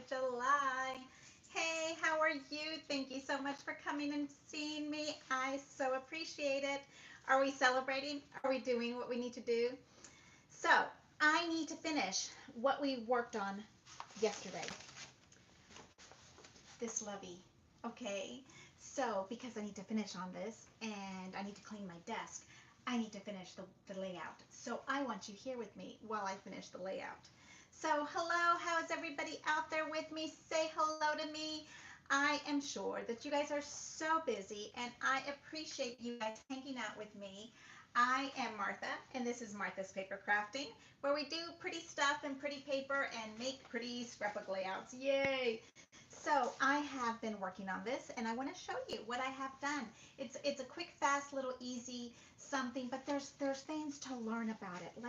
July. Hey, how are you? Thank you so much for coming and seeing me. I so appreciate it. Are we celebrating? Are we doing what we need to do? So, I need to finish what we worked on yesterday. This lovey. Okay? So, because I need to finish on this and I need to clean my desk, I need to finish the layout. So, I want you here with me while I finish the layout. So, hello, how is everybody out there with me? Say hello to me. I am sure that you guys are so busy, and I appreciate you guys hanging out with me. I am Martha, and this is Martha's Paper Crafting, where we do pretty stuff and pretty paper and make pretty scrapbook layouts. Yay! So I have been working on this, and I want to show you what I have done. It's a quick, fast, little, easy something, but there's things to learn about it,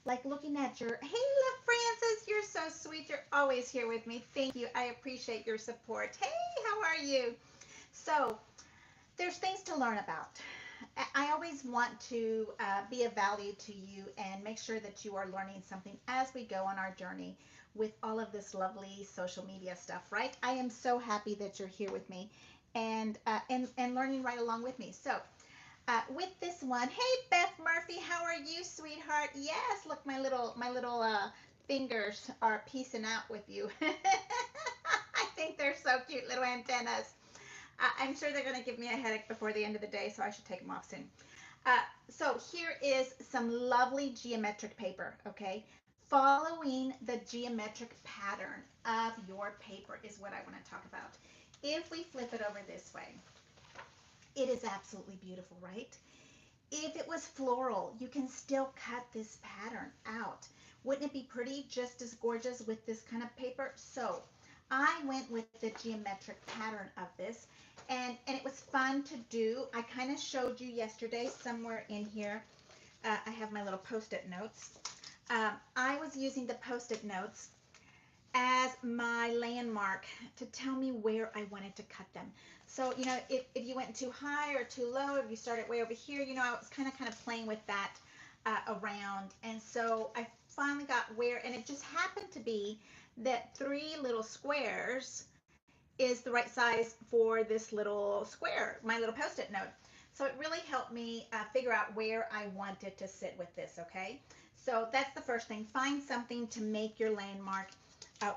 like looking at your, hey, look, Francis, you're so sweet. You're always here with me. Thank you. I appreciate your support. Hey, how are you? So there's things to learn about. I always want to be of value to you and make sure that you are learning something as we go on our journey with all of this lovely social media stuff, right? I am so happy that you're here with me and learning right along with me. So with this one, hey Beth Murphy, how are you, sweetheart? Yes, look, my little fingers are piecing out with you. I think they're so cute, little antennas. I'm sure they're going to give me a headache before the end of the day, so I should take them off soon. So here is some lovely geometric paper, okay? Following the geometric pattern of your paper is what I want to talk about. If we flip it over this way, it is absolutely beautiful, right? If it was floral, you can still cut this pattern out. Wouldn't it be pretty, just as gorgeous with this kind of paper? So I went with the geometric pattern of this, and it was fun to do. I kind of showed you yesterday somewhere in here. I have my little post-it notes. I was using the post-it notes as my landmark to tell me where I wanted to cut them. So, if you went too high or too low, if you started way over here, I was kind of playing with that around. And so I finally got where, and it just happened to be that 3 little squares is the right size for this little square, my little post-it note. So it really helped me figure out where I wanted to sit with this, okay? So that's the first thing. Find something to make your landmark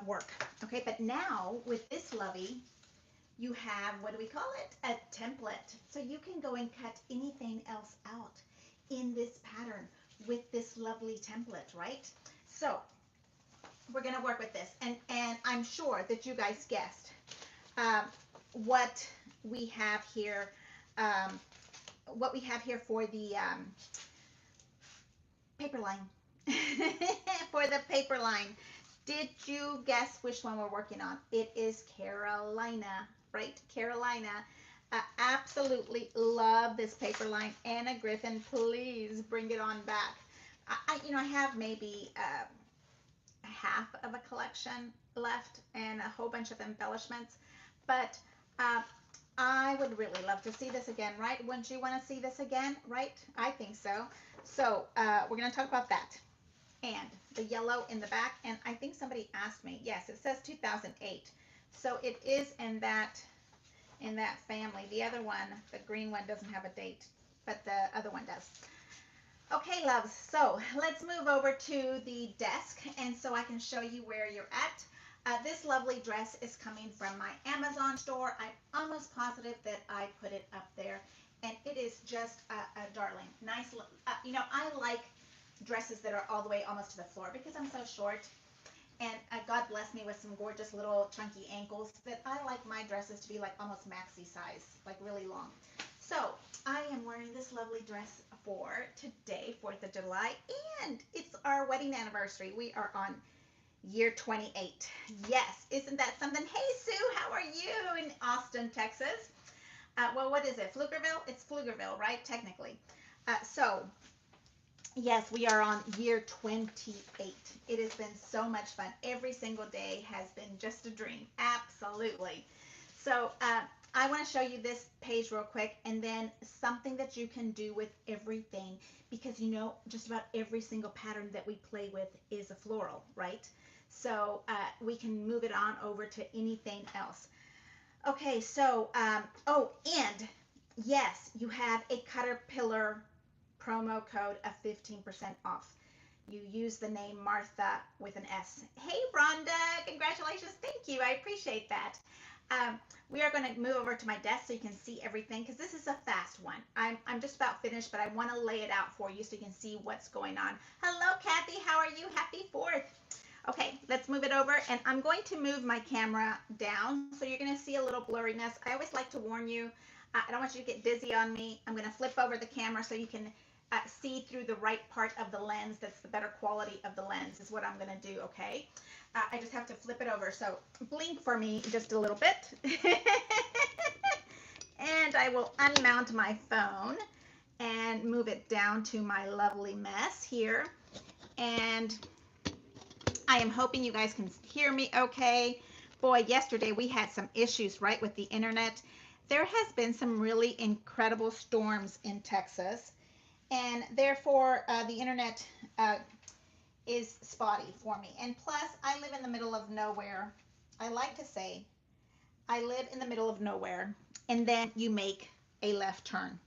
work, okay? But now with this lovey, you have, what do we call it? A template. So you can go and cut anything else out in this pattern with this lovely template, right? So we're going to work with this, and I'm sure that you guys guessed what we have here. What we have here for the paper line. For the paper line. Did you guess which one we're working on? It is Carolina, right? Carolina. Absolutely love this paper line. Anna Griffin, please bring it on back. I have maybe half of a collection left and a whole bunch of embellishments, but I would really love to see this again, right? Wouldn't you want to see this again, right? I think so. So we're going to talk about that and the yellow in the back. And I think somebody asked me. Yes, it says 2008. So it is in that family. The other one, the green one, doesn't have a date, but the other one does. Okay, loves, so let's move over to the desk, and so I can show you where you're at. This lovely dress is coming from my Amazon store. I'm almost positive that I put it up there, and it is just a darling. Nice, I like dresses that are all the way almost to the floor because I'm so short, and God bless me with some gorgeous little chunky ankles that I like my dresses to be like almost maxi size, like really long. So I am wearing this lovely dress for today, 4th of July, and it's our wedding anniversary. We are on year 28. Yes, isn't that something? Hey, Sue, how are you in Austin, Texas? Well, what is it? Pflugerville? It's Pflugerville, right? Technically. So, yes, we are on year 28. It has been so much fun. Every single day has been just a dream. Absolutely. So, I want to show you this page real quick, and then something that you can do with everything, because just about every single pattern that we play with is a floral, right? so we can move it on over to anything else. Okay, so, oh, and yes, you have a Cutterpillar promo code of 15% off. You use the name Martha with an S. Hey, Rhonda, congratulations. Thank you. I appreciate that. We are going to move over to my desk so you can see everything because this is a fast one. I'm just about finished, but I want to lay it out for you so you can see what's going on. Hello, Kathy. How are you? Happy 4th. Okay, let's move it over, and I'm going to move my camera down, so you're going to see a little blurriness. I always like to warn you, I don't want you to get dizzy on me. I'm going to flip over the camera so you can see through the right part of the lens. That's the better quality of the lens is what I'm going to do, okay? I just have to flip it over, so blink for me just a little bit. And I will unmount my phone and move it down to my lovely mess here. And I am hoping you guys can hear me okay. Boy, yesterday we had some issues, right, with the internet. There has been some really incredible storms in Texas, and therefore the internet is spotty for me. And plus, I live in the middle of nowhere. I like to say, I live in the middle of nowhere, and then you make a left turn.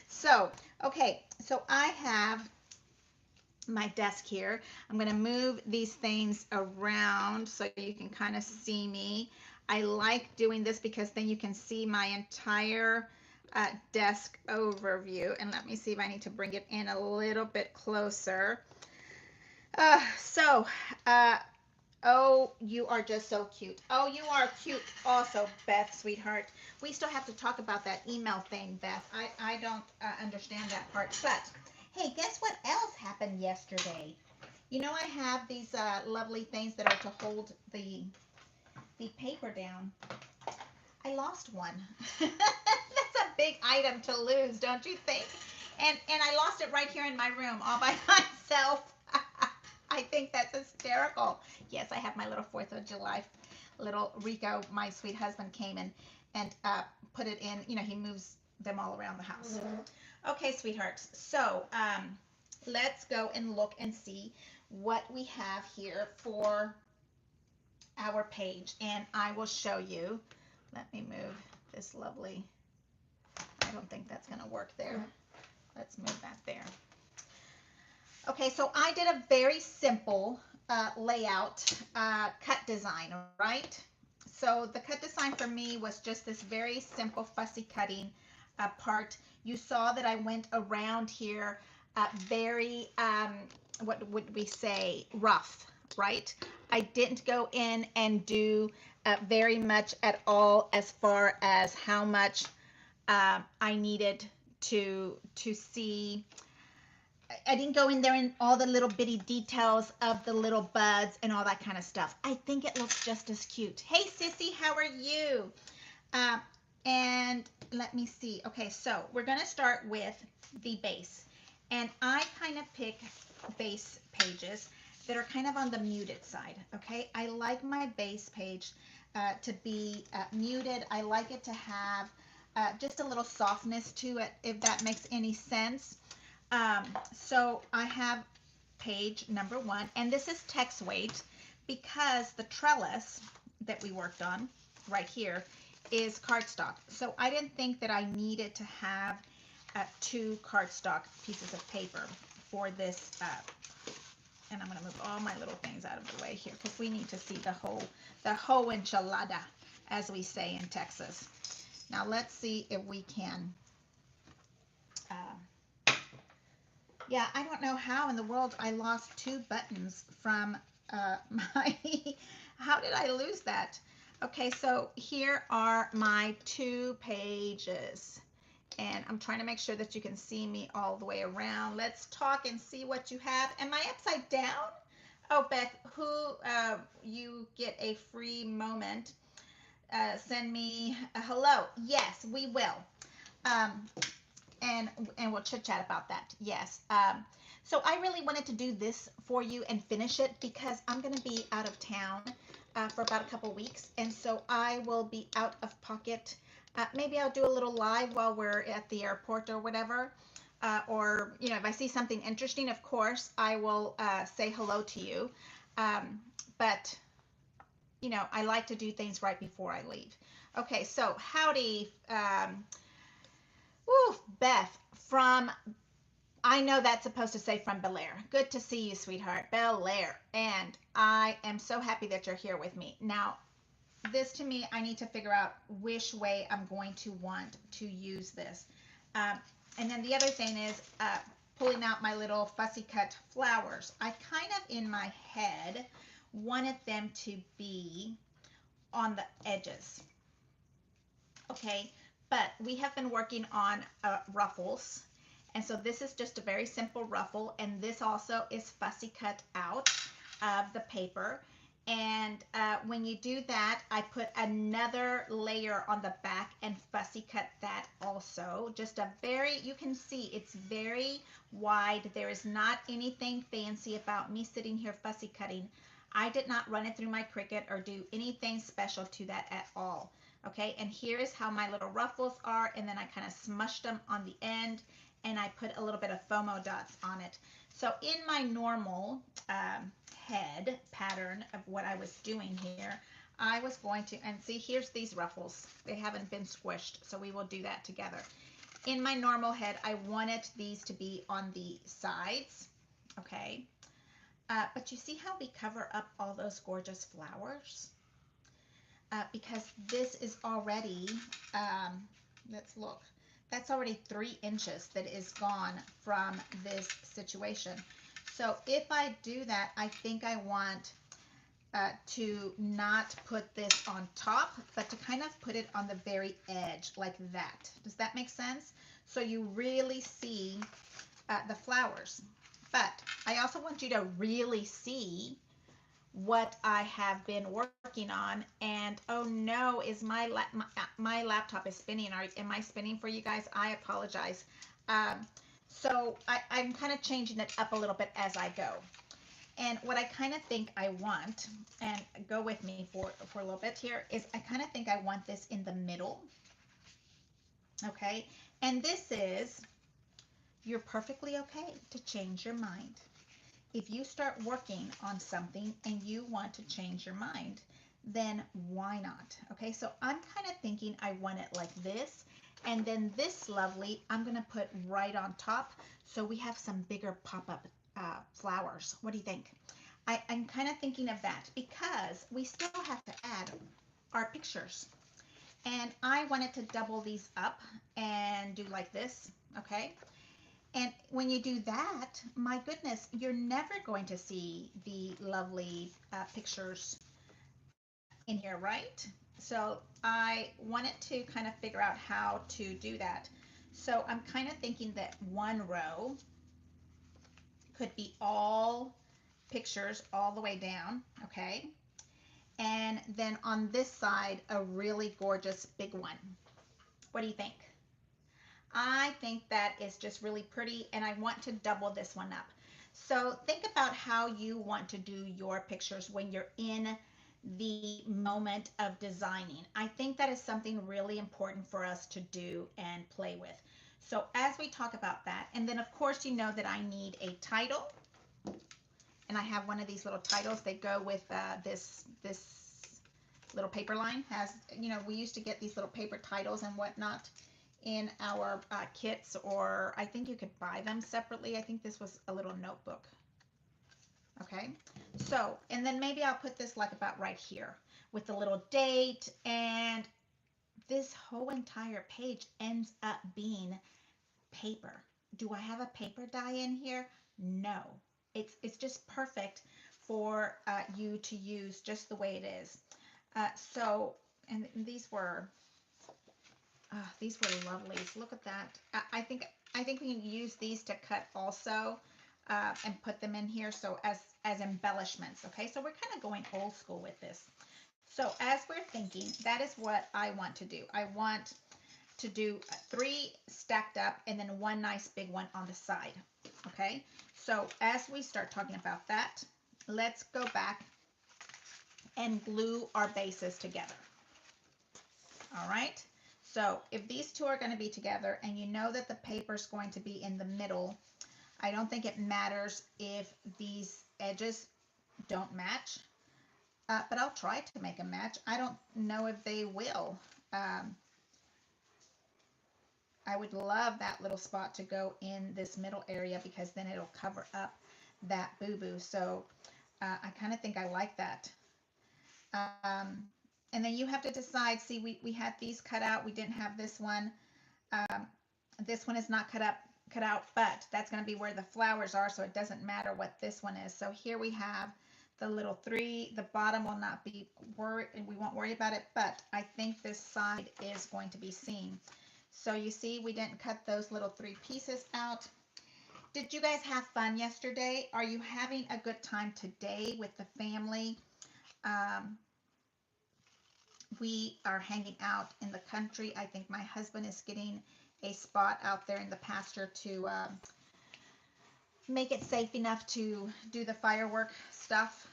So, okay, so I have my desk here. I'm going to move these things around so you can kind of see me. I like doing this because then you can see my entire desk overview. And let me see if I need to bring it in a little bit closer. Oh, you are just so cute. Oh, you are cute also, Beth, sweetheart. We still have to talk about that email thing, Beth. I don't understand that part. But hey, guess what else happened yesterday? You know, I have these lovely things that are to hold the paper down. I lost one. That's a big item to lose, don't you think? And I lost it right here in my room all by myself. I think that's hysterical. Yes, I have my little 4th of July. Little Rico, my sweet husband, came and put it in. You know, he moves them all around the house. Okay, sweethearts. So let's go and look and see what we have here for our page. And I will show you. Let me move this lovely. I don't think that's going to work there. Let's move that there. Okay, so I did a very simple layout cut design, right? So the cut design for me was just this very simple fussy cutting part. You saw that I went around here very, what would we say, rough, right? I didn't go in and do very much at all as far as how much I needed to see. I didn't go in there in all the little bitty details of the little buds and all that kind of stuff. I think it looks just as cute. Hey, Sissy, how are you? And let me see. Okay, so we're going to start with the base. And I kind of pick base pages that are kind of on the muted side, okay? I like my base page to be muted. I like it to have just a little softness to it, if that makes any sense. So I have page number 1, and this is text weight because the trellis that we worked on right here is cardstock. So I didn't think that I needed to have 2 cardstock pieces of paper for this. And I'm going to move all my little things out of the way here because we need to see the whole enchilada, as we say in Texas. Now let's see if we can. Yeah, I don't know how in the world I lost 2 buttons from my, how did I lose that? Okay, so here are my 2 pages. And I'm trying to make sure that you can see me all the way around. Let's talk and see what you have. Am I upside down? Oh, Beth, you get a free moment. Send me a hello. Yes, we will. And we'll chit chat about that. Yes. So I really wanted to do this for you and finish it because I'm going to be out of town for about a couple weeks. And so I will be out of pocket. Maybe I'll do a little live while we're at the airport or whatever. or you know, if I see something interesting, of course I will say hello to you. But you know, I like to do things right before I leave. Okay, so howdy, Beth from, I know that's supposed to say from Bel Air. Good to see you, sweetheart. Bel Air. And I am so happy that you're here with me. Now, this to me, I need to figure out which way I'm going to want to use this. And then the other thing is pulling out my little fussy cut flowers. I kind of, in my head, wanted them to be on the edges. Okay, but we have been working on ruffles. And so this is just a very simple ruffle, and this also is fussy cut out of the paper. And when you do that, I put another layer on the back and fussy cut that also. Just a very, you can see it's very wide. There is not anything fancy about me sitting here fussy cutting. I did not run it through my Cricut or do anything special to that at all. Okay, and here is how my little ruffles are, and then I kind of smushed them on the end, and I put a little bit of FOMO dots on it. So in my normal head pattern of what I was doing here, I was going to, and see, here's these ruffles. They haven't been squished, so we will do that together. In my normal head, I wanted these to be on the sides, okay? But you see how we cover up all those gorgeous flowers? Because this is already, let's look, that's already 3 inches that is gone from this situation. So if I do that, I think I want to not put this on top, but to kind of put it on the very edge like that. Does that make sense? So you really see the flowers. But I also want you to really see what I have been working on. And oh no, is my laptop is spinning. Am I spinning for you guys? I apologize. So I'm kind of changing it up a little bit as I go. And what I kind of think I want, and go with me for a little bit here, is I kind of think I want this in the middle. Okay, and this is, you're perfectly okay to change your mind. If you start working on something and you want to change your mind, then why not? Okay, so I'm kind of thinking I want it like this, and then this lovely I'm going to put right on top, so we have some bigger pop-up flowers. What do you think? I'm kind of thinking of that because we still have to add our pictures, and I wanted to double these up and do like this. Okay, and when you do that, my goodness, you're never going to see the lovely pictures in here, right? So I wanted to kind of figure out how to do that. So I'm kind of thinking that one row could be all pictures all the way down, okay? And then on this side, a really gorgeous big one. What do you think? I think that is just really pretty, and I want to double this one up. So think about how you want to do your pictures when you're in the moment of designing. I think that is something really important for us to do and play with. So as we talk about that, and then of course you know that I need a title, and I have one of these little titles. They go with this little paper line. Has, you know, we used to get these little paper titles and whatnot in our kits, or I think you could buy them separately. I think this was a little notebook. Okay, so, and then maybe I'll put this like about right here with the little date, and this whole entire page ends up being paper. Do I have a paper die in here? No. It's just perfect for you to use just the way it is. So, and these were lovelies. Look at that. I think we can use these to cut also, and put them in here, so as embellishments. Okay, so we're kind of going old school with this. So as we're thinking, that is what I want to do. I want to do 3 stacked up and then one nice big one on the side. Okay, so as we start talking about that, let's go back and glue our bases together. All right, So if these two are going to be together and you know that the paper is going to be in the middle, I don't think it matters if these edges don't match, but I'll try to make them match. I don't know if they will. I would love that little spot to go in this middle area because then it'll cover up that boo-boo. So I kind of think I like that. And then you have to decide. See, we had these cut out. We didn't have this one. This one is not cut out, but that's going to be where the flowers are, so it doesn't matter what this one is. So here we have the little 3. The bottom will not be worried, we won't worry about it, but I think this side is going to be seen. So you see, we didn't cut those little 3 pieces out. Did you guys have fun yesterday? Are you having a good time today with the family? We are hanging out in the country. I think my husband is getting a spot out there in the pasture to make it safe enough to do the firework stuff.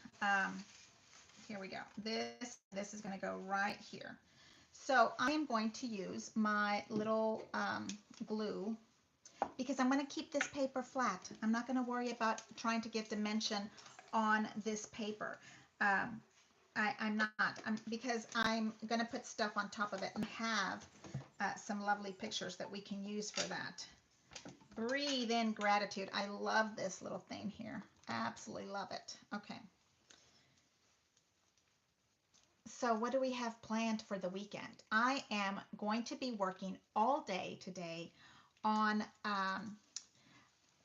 Here we go. This is going to go right here. So I am going to use my little glue because I'm going to keep this paper flat. I'm not going to worry about trying to get dimension on this paper. I'm not, because I'm going to put stuff on top of it and have some lovely pictures that we can use for that. Breathe in gratitude. I love this little thing here. Absolutely love it. Okay. So what do we have planned for the weekend? I am going to be working all day today on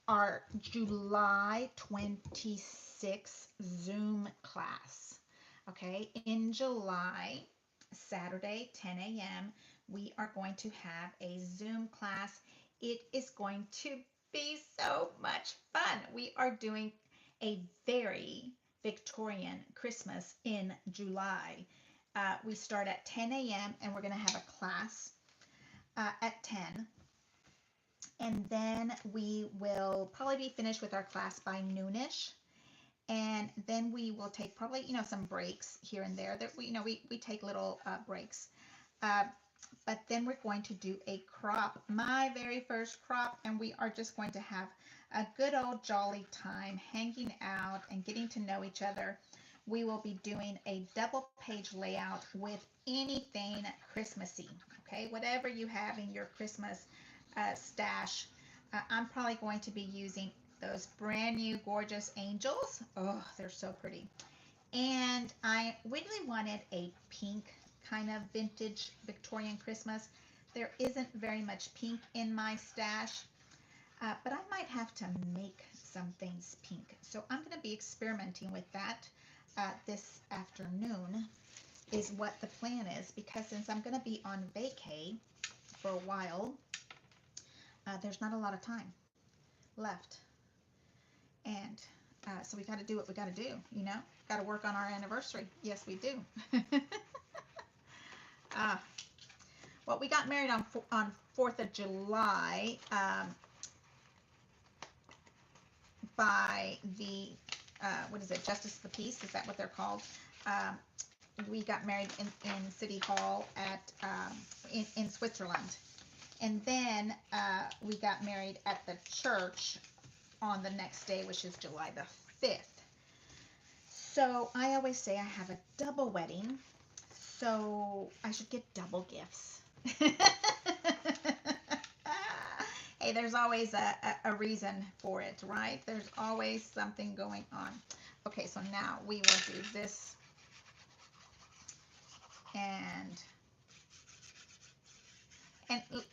our July 26th Zoom class. Okay, in July, Saturday, 10 a.m., we are going to have a Zoom class. It is going to be so much fun. We are doing a very Victorian Christmas in July. We start at 10 a.m. and we're going to have a class at 10. And then we will probably be finished with our class by noonish. And then we will take probably, some breaks here and there. That we take little breaks. But then we're going to do a crop, my very first crop, and we are just going to have a good old jolly time hanging out and getting to know each other. We will be doing a double page layout with anything Christmassy, okay? Whatever you have in your Christmas stash. I'm probably going to be using those brand new gorgeous angels. Oh, they're so pretty. And I really wanted a pink kind of vintage Victorian Christmas. There isn't very much pink in my stash, but I might have to make some things pink. So I'm going to be experimenting with that this afternoon is what the plan is, because since I'm going to be on vacay for a while, there's not a lot of time left. And so we got to do what we got to do, got to work on our anniversary. Yes, we do. Well, we got married on 4th of July by the, what is it, Justice of the Peace? Is that what they're called? We got married in City Hall at in Switzerland. And then we got married at the church on the next day, which is July the 5th. So I always say I have a double wedding, so I should get double gifts. Hey, there's always a reason for it, right? There's always something going on. Okay, so now we will do this. And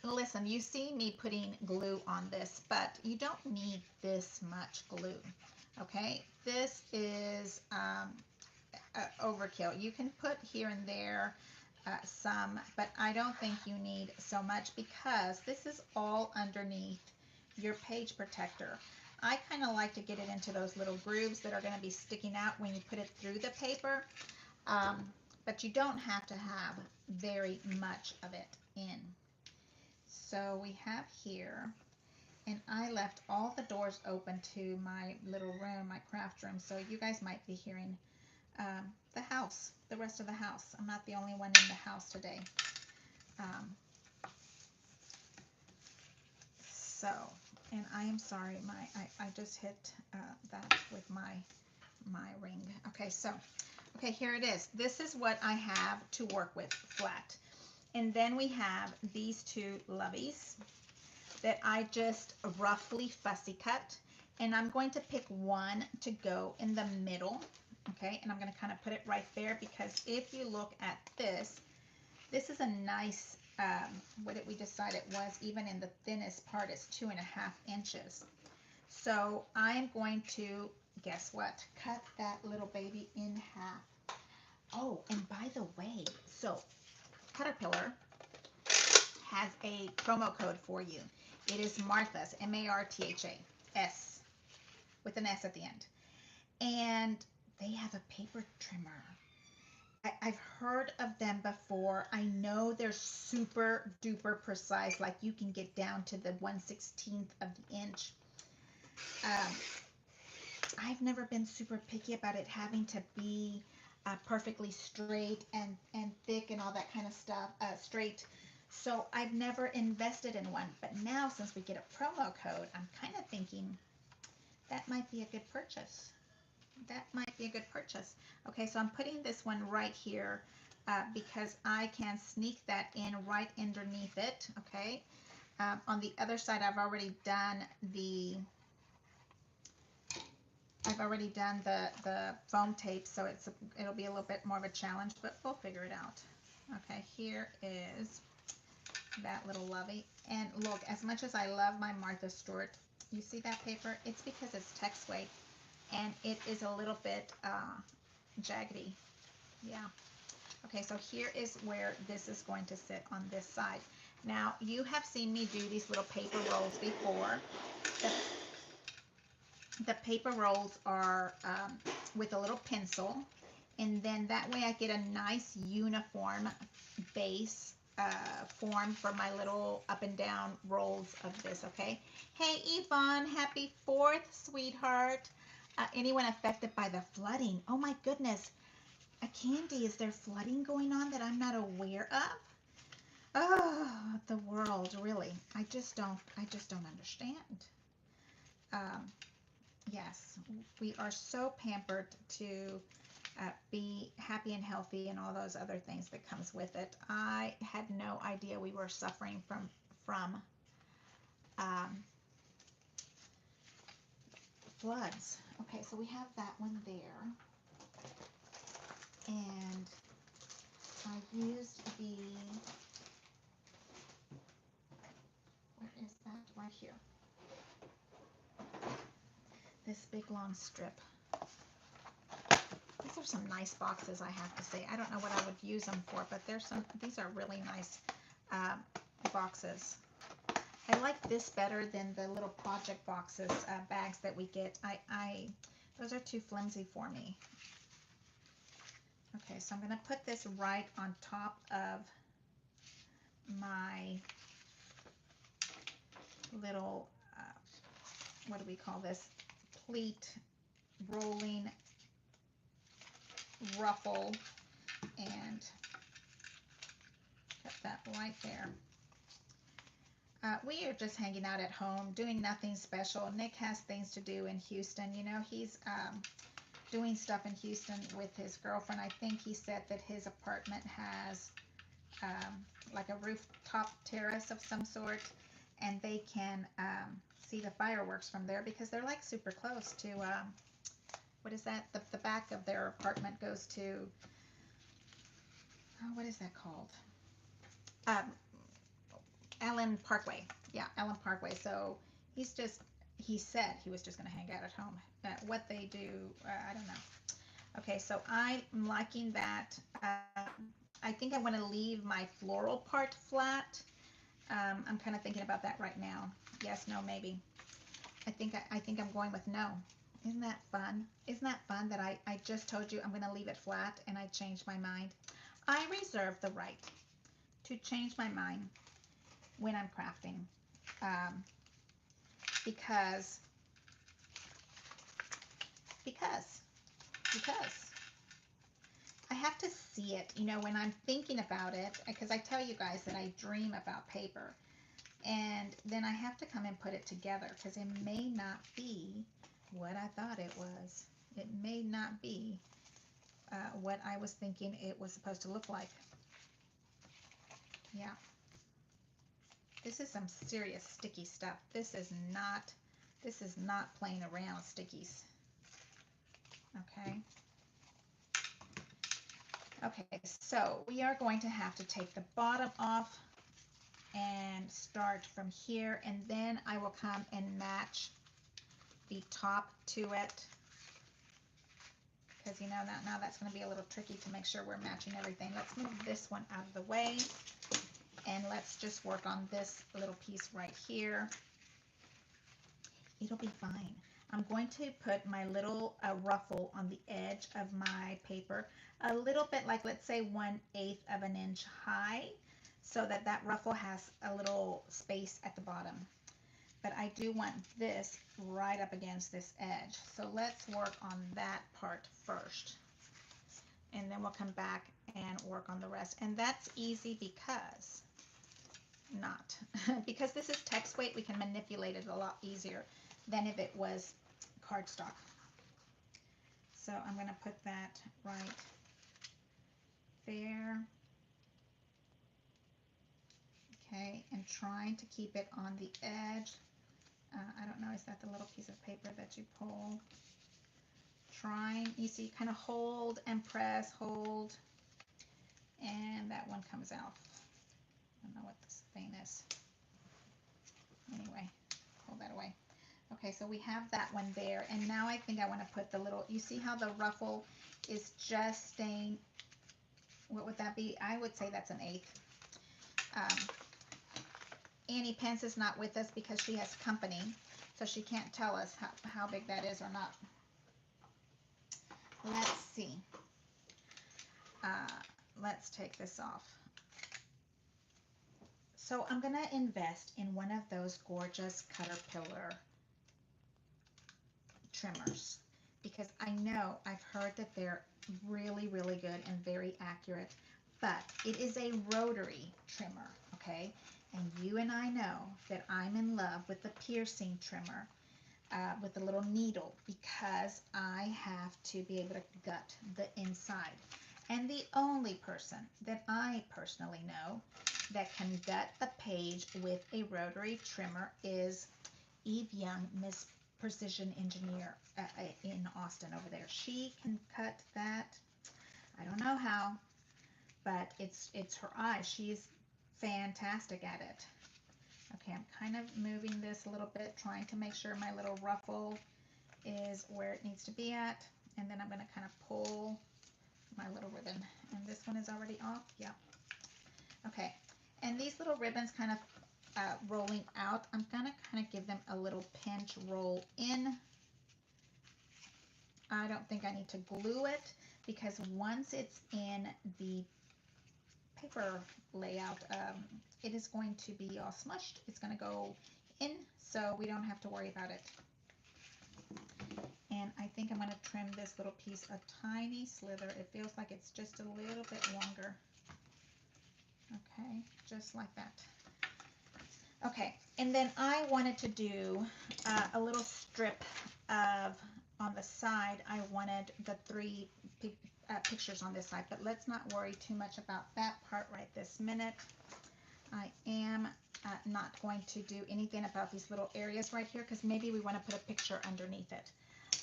listen, you see me putting glue on this, but you don't need this much glue, okay? This is overkill. You can put here and there some, but I don't think you need so much because this is all underneath your page protector. I kind of like to get it into those little grooves that are going to be sticking out when you put it through the paper, but you don't have to have very much of it in. So we have here, and I left all the doors open to my little room, my craft room, so you guys might be hearing the house, the rest of the house. I'm not the only one in the house today. so, and I am sorry, I just hit that with my ring. Okay, so, okay, here it is. This is what I have to work with, flat. And then we have these two loveys that I just roughly fussy cut. And I'm going to pick one to go in the middle. Okay, and I'm going to kind of put it right there, because if you look at this, this is a nice, what did we decide it was, even in the thinnest part, it's 2.5 inches. So I am going to, guess what, cut that little baby in half. Oh, and by the way, so Cutterpillar has a promo code for you. It is Martha's, M-A-R-T-H-A-S, with an S at the end. And they have a paper trimmer. I've heard of them before. I know they're super duper precise, like you can get down to the 1/16 of the inch. I've never been super picky about it having to be perfectly straight and thick and all that kind of stuff, straight. So I've never invested in one, but now since we get a promo code, I'm kind of thinking that might be a good purchase. That might be a good purchase. Okay, so I'm putting this one right here because I can sneak that in right underneath it. Okay, on the other side, I've already done the foam tape, so it'll be a little bit more of a challenge, but we'll figure it out. Okay, here is that little lovey. And look, as much as I love my Martha Stewart, you see that paper? It's because it's text weight. And it is a little bit jaggedy. Yeah. Okay, so here is where this is going to sit on this side. Now, you have seen me do these little paper rolls before. The paper rolls are with a little pencil, and then that way I get a nice uniform base form for my little up and down rolls of this, okay? Hey, Yvonne, happy 4th, sweetheart. Anyone affected by the flooding? Oh my goodness. Candy, is there flooding going on that I'm not aware of? Oh, the world, really. I just don't understand. Yes, we are so pampered to be happy and healthy and all those other things that comes with it. I had no idea we were suffering from floods. Okay, so we have that one there. And I used the, where is that? Right here. This big long strip. These are some nice boxes, I have to say. I don't know what I would use them for, but these are really nice boxes. I like this better than the little project boxes, bags that we get. Those are too flimsy for me. Okay, so I'm going to put this right on top of my little, what do we call this? Pleat rolling ruffle, and put that right there. We are just hanging out at home, doing nothing special. Nick has things to do in Houston. You know, he's doing stuff in Houston with his girlfriend. I think he said that his apartment has like a rooftop terrace of some sort, and they can see the fireworks from there because they're like super close to, what is that? The back of their apartment goes to, oh, what is that called? Allen Parkway. Yeah, Allen Parkway. So he said he was just going to hang out at home. What they do, I don't know. Okay, so I'm liking that. I think I want to leave my floral part flat. I'm kind of thinking about that right now. Yes, no, maybe. I think I'm going with no. Isn't that fun? Isn't that fun that I just told you I'm going to leave it flat and I changed my mind? I reserve the right to change my mind when I'm crafting, because I have to see it, you know, when I'm thinking about it, because I tell you guys that I dream about paper. And then I have to come and put it together because it may not be what I thought it was. It may not be what I was thinking it was supposed to look like. Yeah. This is some serious sticky stuff. This is not playing around stickies. Okay. Okay, so we are going to have to take the bottom off and start from here, and then I will come and match the top to it, because you know that now that's going to be a little tricky to make sure we're matching everything. Let's move this one out of the way, and let's just work on this little piece right here. It'll be fine. I'm going to put my little ruffle on the edge of my paper, a little bit like, let's say 1/8 of an inch high, so that that ruffle has a little space at the bottom. But I do want this right up against this edge. So let's work on that part first. And then we'll come back and work on the rest. And that's easy because, because this is text weight, we can manipulate it a lot easier than if it was cardstock. So I'm going to put that right there. Okay, and trying to keep it on the edge. I don't know, is that the little piece of paper that you pull? Trying, you see, kind of hold and press, hold, and that one comes out. I don't know what this thing is. Anyway, pull that away. Okay, so we have that one there, and now I think I want to put the little, you see how the ruffle is just staying, what would that be? I would say that's 1/8. Annie Pence is not with us because she has company, so she can't tell us how big that is or not. Let's see. Let's take this off. So I'm going to invest in one of those gorgeous Cutterpillar trimmers because I know, I've heard that they're really, really good and very accurate, but it is a rotary trimmer, okay? And you and I know that I'm in love with the piercing trimmer with the little needle because I have to be able to gut the inside. And the only person that I personally know that can gut a page with a rotary trimmer is Eve Young, Miss Precision Engineer in Austin over there. She can cut that. I don't know how, but it's her eye. She's fantastic at it. Okay, I'm kind of moving this a little bit, trying to make sure my little ruffle is where it needs to be at, and then I'm going to kind of pull my little ribbon, and this one is already off. Yeah. Okay, and these little ribbons kind of rolling out, I'm going to kind of give them a little pinch roll in. I don't think I need to glue it because once it's in the paper layout, it is going to be all smushed. It's going to go in, so we don't have to worry about it. And I think I'm going to trim this little piece a tiny slither. It feels like it's just a little bit longer. Okay, just like that. Okay, and then I wanted to do a little strip of, on the side, I wanted the 3 pictures on this side, but let's not worry too much about that part right this minute. I am not going to do anything about these little areas right here because maybe we want to put a picture underneath it.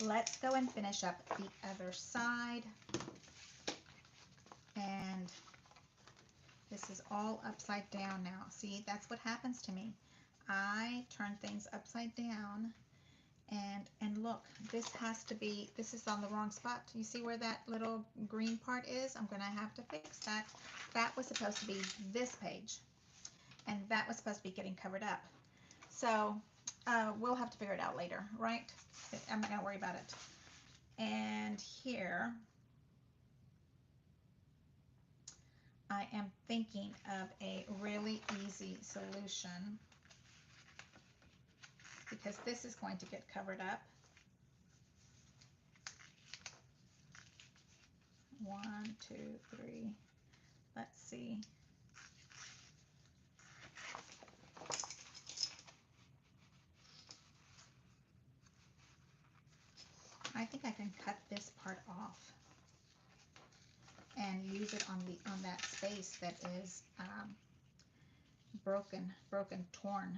Let's go and finish up the other side. And this is all upside down now. See, that's what happens to me. I turn things upside down, and look, this has to be, this is on the wrong spot. You see where that little green part is? I'm going to have to fix that. That was supposed to be this page, and that was supposed to be getting covered up. So we'll have to figure it out later, right? I'm not going to worry about it. And here, I am thinking of a really easy solution because this is going to get covered up. 1, 2, 3. Let's see. I can cut this part off and use it on that space that is broken, torn.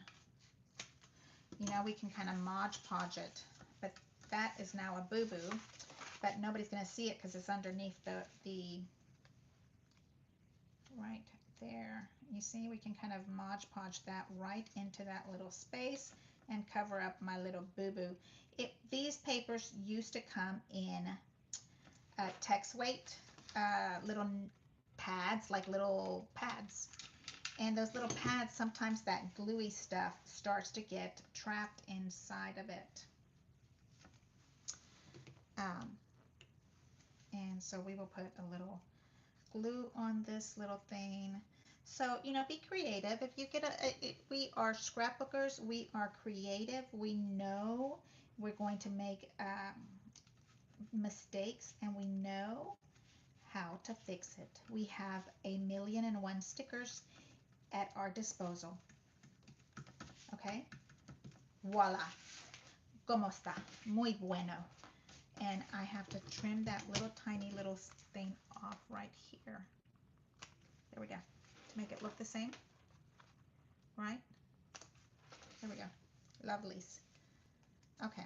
You know, we can kind of Mod Podge it, but that is now a boo-boo, but nobody's going to see it because it's underneath the right there. You see, we can kind of Mod Podge that right into that little space and cover up my little boo-boo. These papers used to come in text weight, little pads, like little pads. And those little pads, sometimes that gluey stuff starts to get trapped inside of it. And so we will put a little glue on this little thing. So, you know, be creative. If you get we are scrapbookers, we are creative. We know we're going to make mistakes, and we know how to fix it. We have 1,000,001 stickers at our disposal. Okay? Voila. ¿Cómo está? Muy bueno. And I have to trim that little tiny little thing off right here. There we go. To make it look the same. Right? There we go. Lovelies. Okay.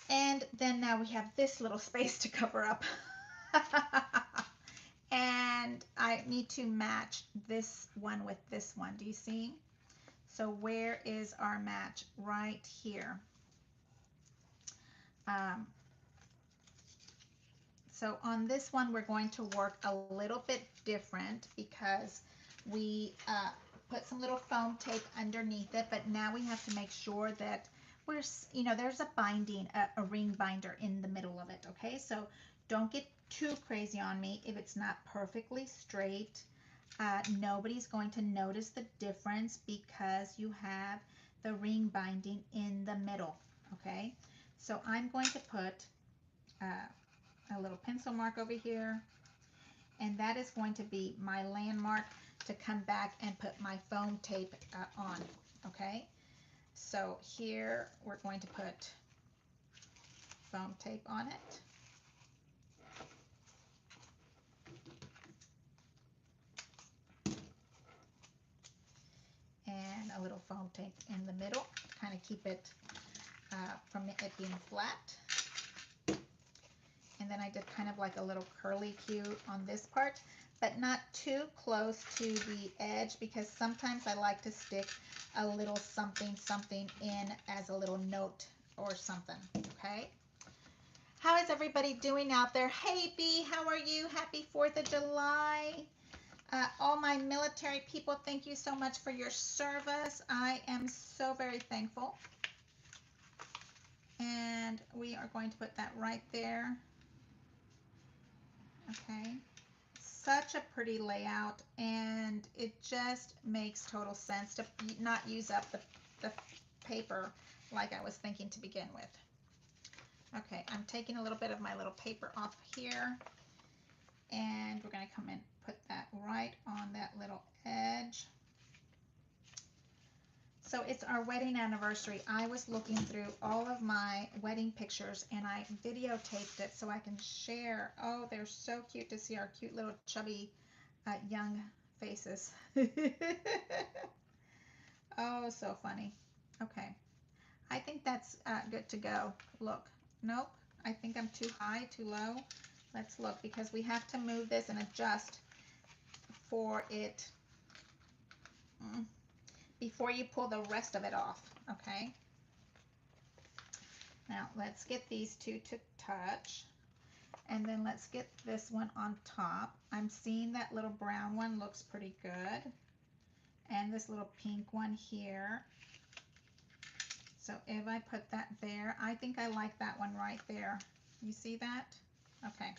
And then now we have this little space to cover up. And I need to match this one with this one. Do you see? So where is our match? Right here. So on this one, we're going to work a little bit different because we put some little foam tape underneath it, but now we have to make sure that we're, you know, there's a binding, a ring binder in the middle of it, okay? So don't get too crazy on me if it's not perfectly straight. Nobody's going to notice the difference because you have the ring binding in the middle, okay? So I'm going to put a little pencil mark over here, and that is going to be my landmark to come back and put my foam tape on, okay? So here we're going to put foam tape on it. And a little foam tape in the middle to kind of keep it from it being flat. And then I did kind of like a little curly cue on this part, but not too close to the edge because sometimes I like to stick a little something in as a little note or something, okay? How is everybody doing out there? Hey B, how are you? Happy 4th of July. All my military people, thank you so much for your service. I am so very thankful. And we are going to put that right there. Okay. Such a pretty layout, and it just makes total sense to not use up the paper like I was thinking to begin with. Okay, I'm taking a little bit of my little paper off here, and we're going to come and put that right on that little edge. So it's our wedding anniversary. I was looking through all of my wedding pictures and I videotaped it so I can share. Oh, they're so cute to see our cute little chubby young faces. Oh, so funny. Okay. I think that's good to go. Look. Nope. I think I'm too high, too low. Let's look because we have to move this and adjust for it. Before you pull the rest of it off, okay? Now let's get these two to touch, and then let's get this one on top. I'm seeing that little brown one looks pretty good, and this little pink one here. So if I put that there, I think I like that one right there. You see that? Okay,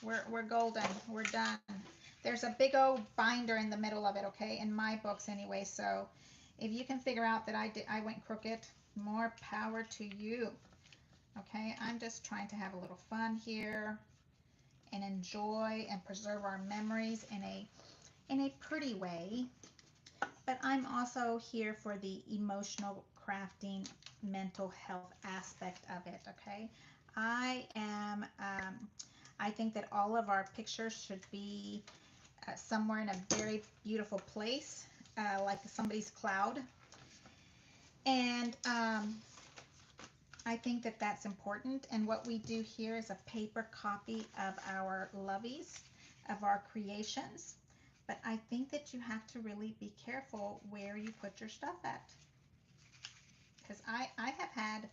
we're golden, we're done. There's a big old binder in the middle of it, okay, in my books anyway, so if you can figure out that I went crooked, more power to you. Okay, I'm just trying to have a little fun here and enjoy and preserve our memories in a pretty way. But I'm also here for the emotional crafting, mental health aspect of it, okay? I am, I think that all of our pictures should be somewhere in a very beautiful place, like somebody's cloud. And I think that that's important. And what we do here is a paper copy of our loveys, of our creations. But I think that you have to really be careful where you put your stuff at. Because I have had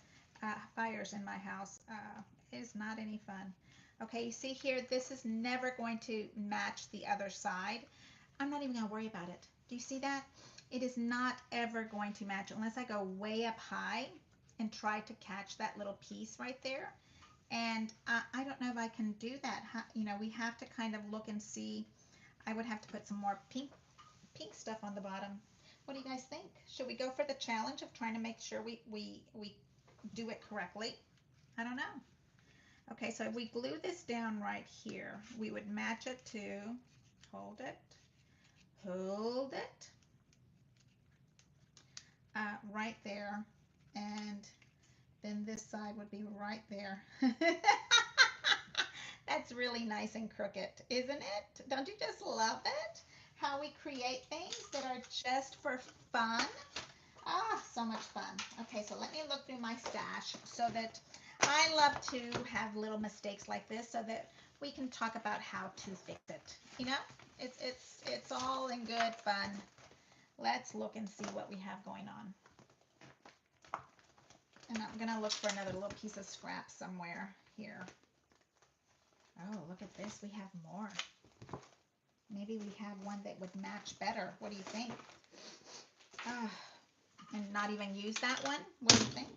fires in my house. It is not any fun. Okay, you see here, this is never going to match the other side. I'm not even going to worry about it. Do you see that? It is not ever going to match unless I go way up high and try to catch that little piece right there. And I don't know if I can do that. You know, we have to kind of look and see. I would have to put some more pink stuff on the bottom. What do you guys think? Should we go for the challenge of trying to make sure we do it correctly? I don't know. Okay, so if we glue this down right here, we would match it to, hold it, right there, and then this side would be right there. That's really nice and crooked, isn't it? Don't you just love it? How we create things that are just for fun. Ah, so much fun. Okay, so let me look through my stash so that I love to have little mistakes like this so that we can talk about how to fix it. You know, it's all in good fun. Let's look and see what we have going on. And I'm gonna look for another little piece of scrap somewhere here. Oh, look at this. We have more. Maybe we have one that would match better. What do you think? And not even use that one? What do you think?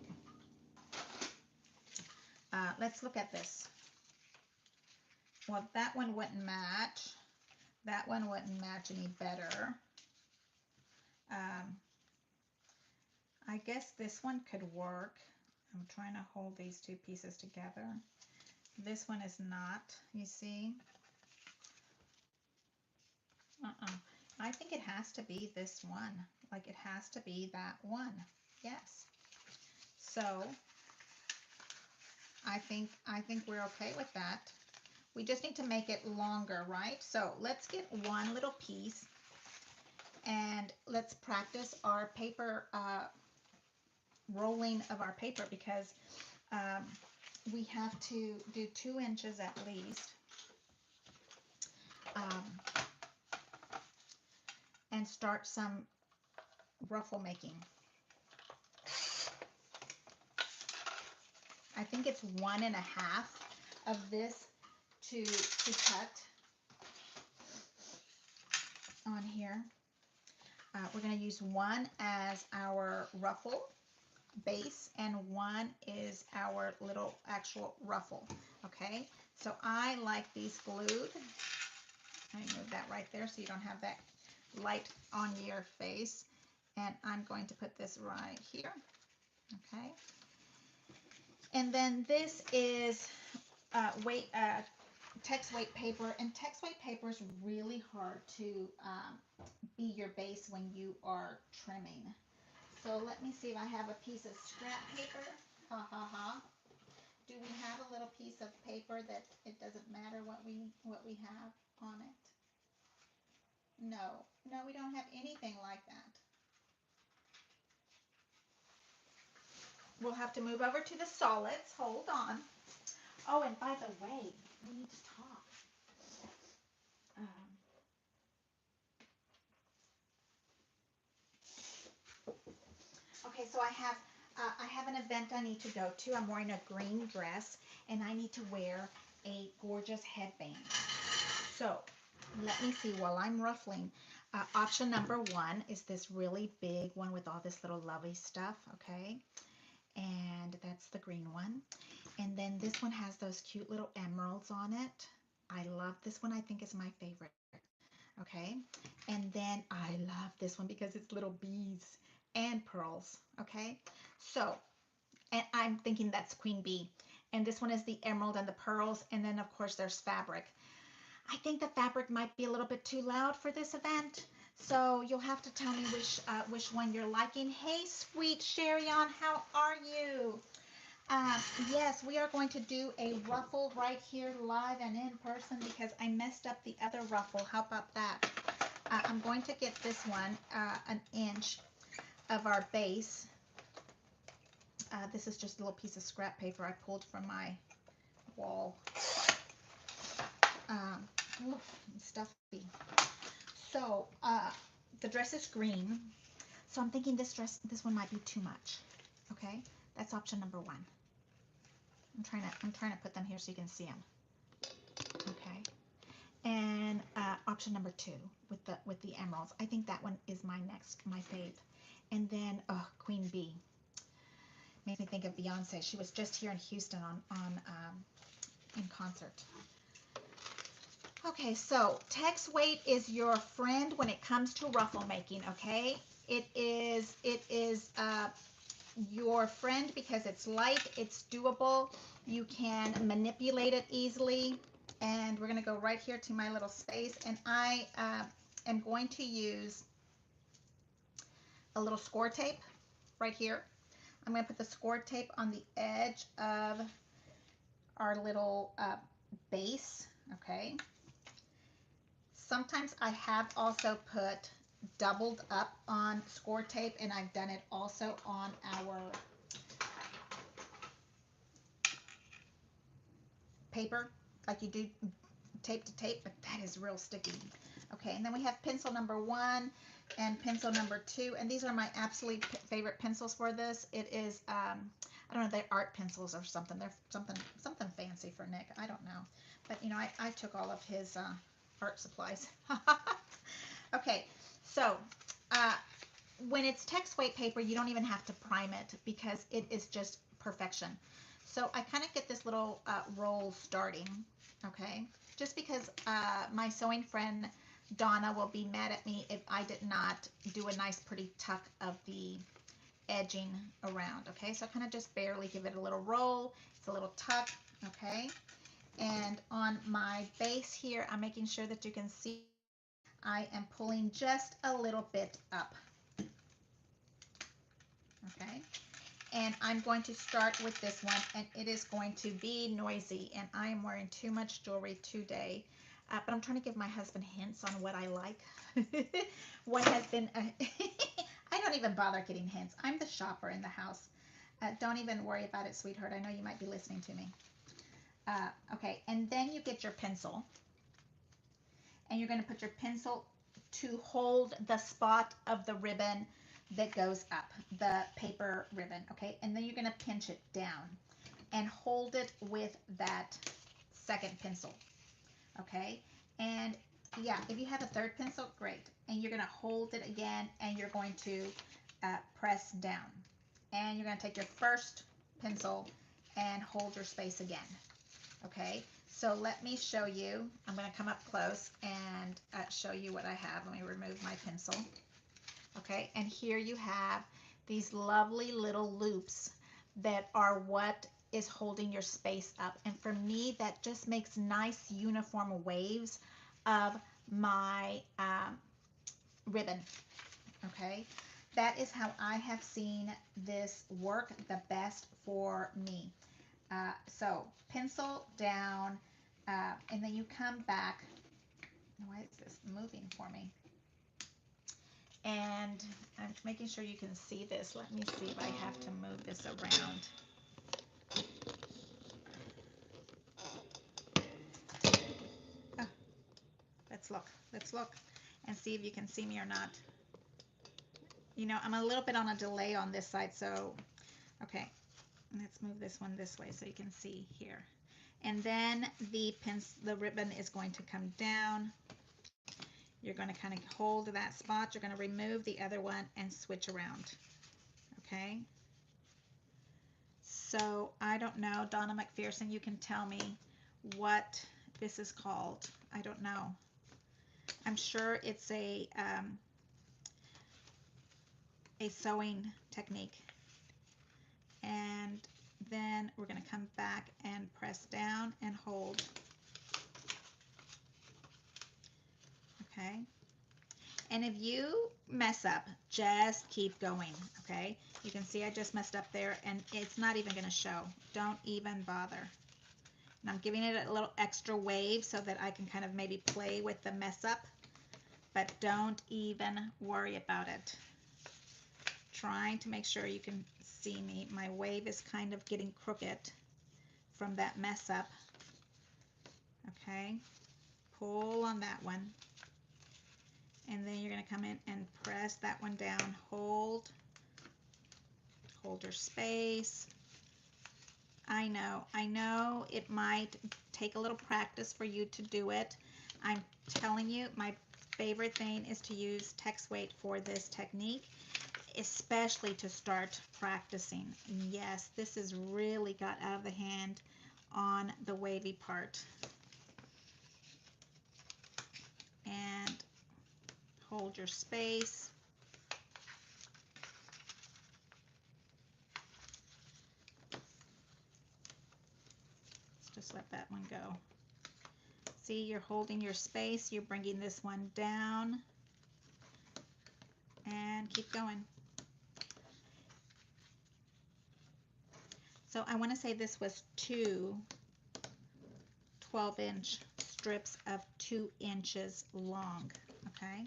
Let's look at this. Well, that one wouldn't match. That one wouldn't match any better. I guess this one could work. I'm trying to hold these two pieces together. This one is not, you see? I think it has to be this one. Like it has to be that one. Yes. So I think we're okay with that. We just need to make it longer, right? So let's get one little piece and let's practice our paper, rolling of our paper, because we have to do 2 inches at least. And start some ruffle making. I think it's 1.5 of this to cut on here. We're going to use 1 as our ruffle base and 1 is our little actual ruffle. Okay, so I like these glued. I move that right there so you don't have that light on your face. And I'm going to put this right here. Okay. And then this is text weight paper, and text weight paper is really hard to be your base when you are trimming. So let me see if I have a piece of scrap paper. Ha ha ha. Do we have a little piece of paper that it doesn't matter what we have on it? No, we don't have anything like that. We'll have to move over to the solids. Hold on. Oh, and by the way, we need to talk. Okay, so I have an event I need to go to. I'm wearing a green dress, and I need to wear a gorgeous headband. So let me see while I'm ruffling. Option number 1 is this really big one with all this little lovely stuff, okay? And that's the green one. And then this one has those cute little emeralds on it. I love this one. I think is my favorite. Okay. And then I love this one because it's little beads and pearls. Okay. So, and I'm thinking that's queen bee. And this one is the emerald and the pearls. And then of course there's fabric. I think the fabric might be a little bit too loud for this event. So you'll have to tell me which one you're liking. Hey, sweet Sherry-On, how are you? Um, yes, we are going to do a ruffle right here live and in person because I messed up the other ruffle. How about that? I'm going to get this one an inch of our base. This is just a little piece of scrap paper I pulled from my wall. Stuffy. So the dress is green. So I'm thinking this one might be too much. Okay, that's option number one. I'm trying to put them here so you can see them. Okay, and option number two with the emeralds. I think that one is my fave. And then Queen Bee makes me think of Beyonce. She was just here in Houston in concert. Okay, so text weight is your friend when it comes to ruffle making. Okay, it is your friend because it's light, it's doable, you can manipulate it easily. And we're going to go right here to my little space, and I am going to use a little score tape right here. I'm going to put the score tape on the edge of our little base. Okay, sometimes I have also put doubled up on score tape, and I've done it also on our paper, like you do tape to tape, but that is real sticky. Okay, and then we have pencil number 1 and pencil number 2, and these are my absolute favorite pencils for this. It is I don't know, they're art pencils or something. They're something fancy for Nick. I don't know, but you know, I took all of his art supplies. Okay, so when it's text weight paper, you don't even have to prime it because it is just perfection. So I kind of get this little roll starting, okay? Just because my sewing friend Donna will be mad at me if I did not do a nice pretty tuck of the edging around, okay? So I kind of just barely give it a little roll. It's a little tuck, okay? And on my base here, I'm making sure that you can see I am pulling just a little bit up, okay? And I'm going to start with this one, and it is going to be noisy, and I am wearing too much jewelry today, but I'm trying to give my husband hints on what I like. What has been, I don't even bother getting hints. I'm the shopper in the house. Don't even worry about it, sweetheart. I know you might be listening to me. Okay, and then you get your pencil, and you're going to put your pencil to hold the spot of the ribbon that goes up, the paper ribbon, okay? And then you're going to pinch it down and hold it with that second pencil, okay? And yeah, if you have a third pencil, great. And you're going to hold it again, and you're going to press down. And you're going to take your first pencil and hold your space again, okay? So let me show you. I'm going to come up close and show you what I have. Let me remove my pencil. Okay, and here you have these lovely little loops that are what is holding your space up. And for me, that just makes nice uniform waves of my ribbon. Okay, that is how I have seen this work the best for me. So pencil down, and then you come back. Why is this moving for me? And I'm making sure you can see this. Let me see if I have to move this around. Oh, let's look and see if you can see me or not. You know, I'm a little bit on a delay on this side, so, okay. Let's move this one this way so you can see here. And then the ribbon is going to come down. You're going to kind of hold that spot. You're going to remove the other one and switch around. Okay. So I don't know, Donna McPherson, you can tell me what this is called. I don't know. I'm sure it's a sewing technique. And then we're going to come back and press down and hold. Okay. And if you mess up, just keep going, okay? You can see I just messed up there, and it's not even going to show. Don't even bother. And I'm giving it a little extra wave so that I can kind of maybe play with the mess up, but don't even worry about it. Trying to make sure you can see me. My wave is kind of getting crooked from that mess up. Okay, pull on that one, and then you're going to come in and press that one down. Hold your space. I know it might take a little practice for you to do it. I'm telling you, my favorite thing is to use text weight for this technique, especially to start practicing. Yes, this has really got out of the hand on the wavy part. And hold your space. Just let that one go. See, you're holding your space, you're bringing this one down, and keep going. So I want to say this was two 12-inch strips of 2 inches long, okay?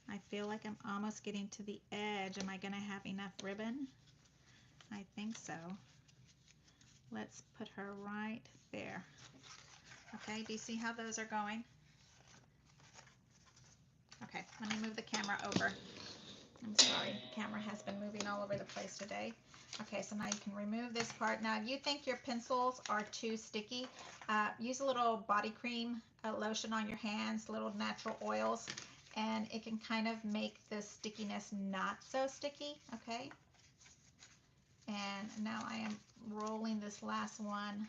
I feel like I'm almost getting to the edge. Am I going to have enough ribbon? I think so. Let's put her right there. Okay, do you see how those are going? Okay, let me move the camera over. I'm sorry, the camera has been moving all over the place today. Okay, so now you can remove this part. Now, if you think your pencils are too sticky, use a little body cream, lotion on your hands, little natural oils, and it can kind of make the stickiness not so sticky, okay? And now I am rolling this last one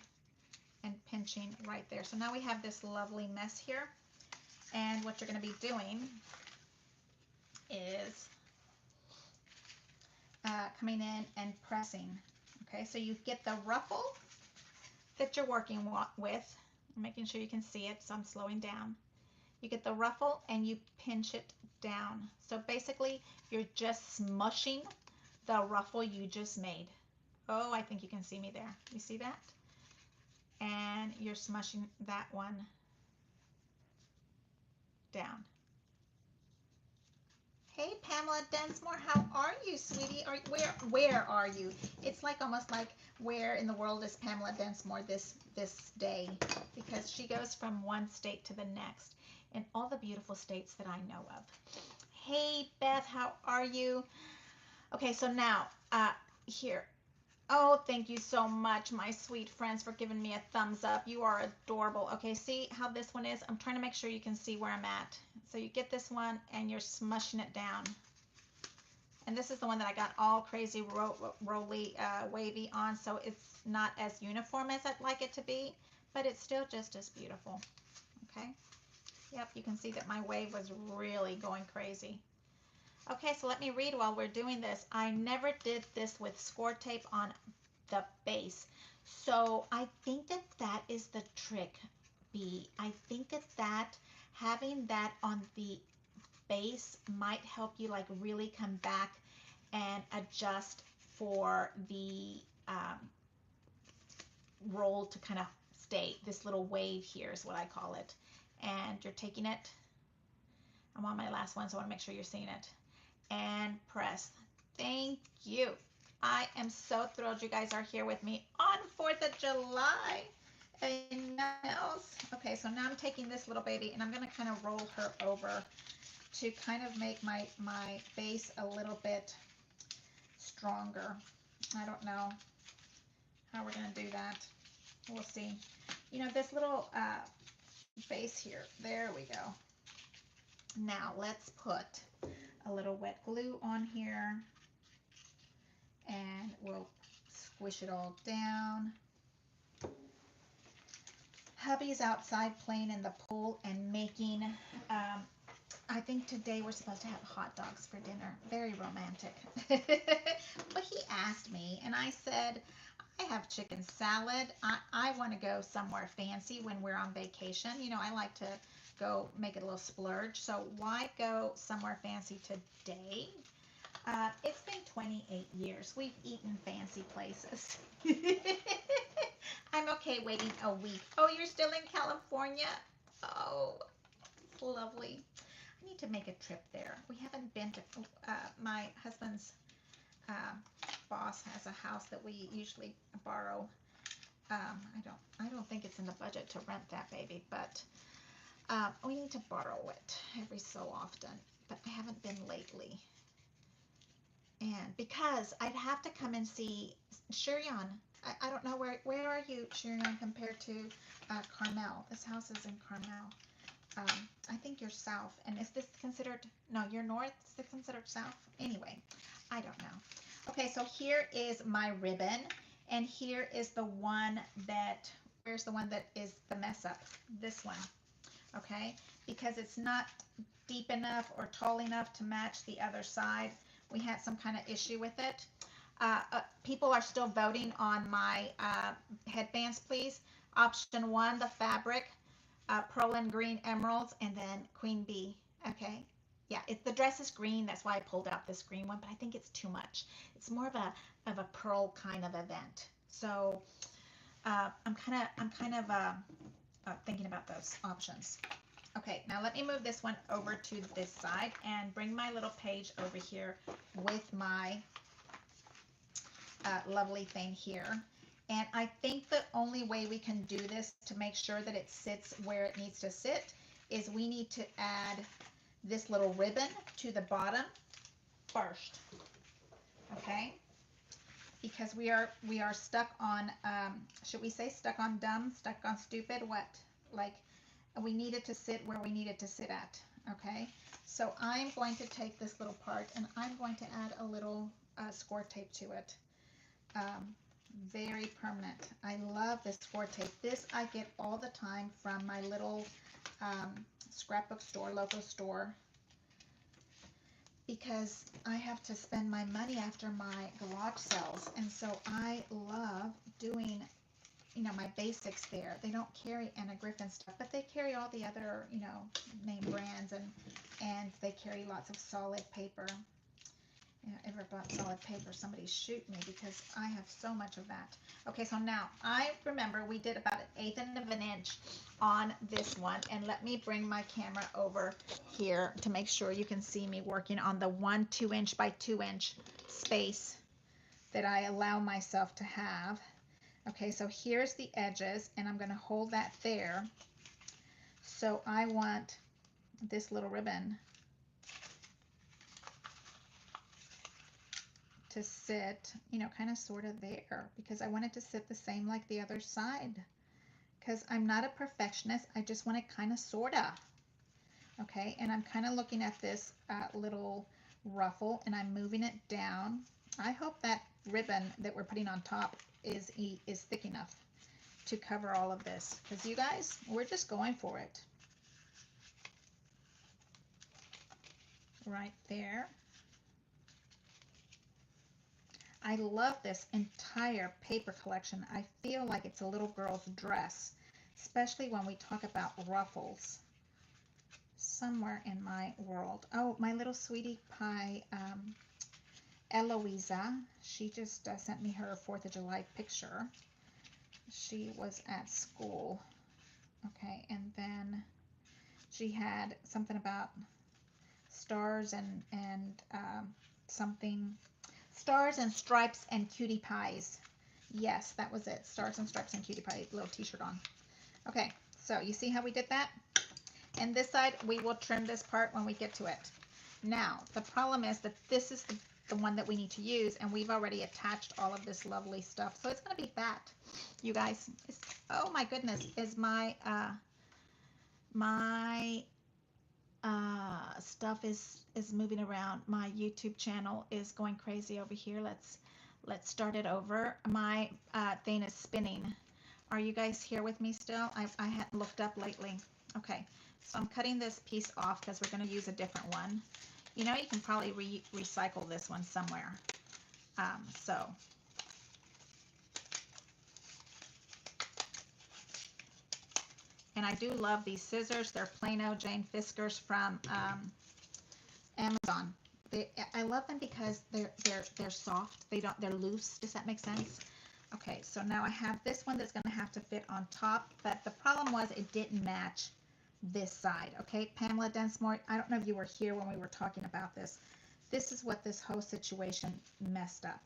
and pinching right there. So now we have this lovely mess here. And what you're going to be doing is coming in and pressing. Okay, so you get the ruffle that you're working with. I'm making sure you can see it, so I'm slowing down. You get the ruffle and you pinch it down. So basically, you're just smushing the ruffle you just made. Oh, I think you can see me there. You see that? And you're smushing that one down. Hey, Pamela Densmore, how are you, sweetie? Where are you? It's like almost like where in the world is Pamela Densmore this day? Because she goes from one state to the next in all the beautiful states that I know of. Hey, Beth, how are you? Okay, so now here. Oh, thank you so much, my sweet friends, for giving me a thumbs up. You are adorable. Okay, see how this one is? I'm trying to make sure you can see where I'm at. So you get this one and you're smushing it down. And this is the one that I got all crazy rolly, wavy on, so it's not as uniform as I'd like it to be, but it's still just as beautiful. Okay? Yep, you can see that my wave was really going crazy. Okay, so let me read while we're doing this. I never did this with score tape on the base. So I think that that is the trick, B. I think that having that on the base might help you like really come back and adjust for the roll to kind of stay. This little wave here is what I call it. And you're taking it. I'm on my last one, so I want to make sure you're seeing it. And press. Thank you. I am so thrilled you guys are here with me on 4th of July. And nothing else. Okay, so now I'm taking this little baby and I'm going to kind of roll her over to kind of make my base a little bit stronger. I don't know how we're going to do that. We'll see. You know, this little base here. There we go. Now let's put a little wet glue on here and we'll squish it all down. Hubby's outside playing in the pool and making, I think today we're supposed to have hot dogs for dinner. Very romantic. But he asked me and I said, I have chicken salad. I want to go somewhere fancy when we're on vacation. You know, I like to go make it a little splurge. So why go somewhere fancy today? It's been 28 years. We've eaten fancy places. I'm okay waiting a week. Oh, you're still in California? Oh, it's lovely. I need to make a trip there. We haven't been to, my husband's boss has a house that we usually borrow. I don't think it's in the budget to rent that baby, but we need to borrow it every so often, but I haven't been lately. And because I'd have to come and see Shiryan. I don't know where are you, Shiryan, compared to Carmel? This house is in Carmel. I think you're south. And is this considered, no, you're north? Is it considered south? Anyway, I don't know. Okay, so here is my ribbon. And here is the one that, where's the one that is the mess up? This one, okay? Because it's not deep enough or tall enough to match the other side. We had some kind of issue with it. People are still voting on my headbands, please. Option 1, the fabric, pearl and green emeralds, and then queen bee, okay? Yeah, the dress is green, that's why I pulled out this green one, but I think it's too much. It's more of a pearl kind of event. So I'm kind of thinking about those options. Okay, now let me move this one over to this side and bring my little page over here with my lovely thing here. And I think the only way we can do this to make sure that it sits where it needs to sit is we need to add this little ribbon to the bottom first, okay? Because we are stuck on, should we say stuck on dumb, stuck on stupid, what? Like, we need it to sit where we need it to sit at, okay? So I'm going to take this little part and I'm going to add a little score tape to it. Very permanent. I love this score tape. This I get all the time from my little scrapbook store, local store, because I have to spend my money after my garage sales. And so I love doing, you know, my basics there. They don't carry Anna Griffin stuff, but they carry all the other, you know, name brands, and they carry lots of solid paper. You know, ever bought solid paper, somebody shoot me because I have so much of that. Okay, so now I remember we did about 1/8 of an inch on this one, and let me bring my camera over here to make sure you can see me working on the 1 2" by 2" space that I allow myself to have. Okay, so here's the edges, and I'm going to hold that there. So I want this little ribbon to sit, you know, kind of sort of there, because I want it to sit the same like the other side, because I'm not a perfectionist. I just want it kind of sort of, okay? And I'm kind of looking at this little ruffle, and I'm moving it down. I hope that ribbon that we're putting on top is thick enough to cover all of this, because you guys, we're just going for it. Right there. I love this entire paper collection. I feel like it's a little girl's dress, especially when we talk about ruffles. Somewhere in my world. Oh, my little sweetie pie, Eloisa, she just sent me her 4th of July picture. She was at school. Okay, and then she had something about stars and something. Stars and Stripes and Cutie Pies. Yes, that was it. Stars and Stripes and Cutie Pie little t-shirt on. Okay, so you see how we did that? And this side, we will trim this part when we get to it. Now, the problem is that this is the one that we need to use, and we've already attached all of this lovely stuff. So it's going to be fat, you guys. Oh my goodness, is my stuff is moving around. My YouTube channel is going crazy over here. Let's start it over. My thing is spinning. Are you guys here with me still? I hadn't looked up lately. Okay, so I'm cutting this piece off because we're going to use a different one. You know, you can probably recycle this one somewhere. So And I do love these scissors. They're Plano Jane Fiskars from Amazon. I love them because they're soft. They're loose. Does that make sense? Okay, so now I have this one that's going to have to fit on top, but the problem was it didn't match this side. Okay, Pamela Densmore, I don't know if you were here when we were talking about this. This is what this whole situation messed up.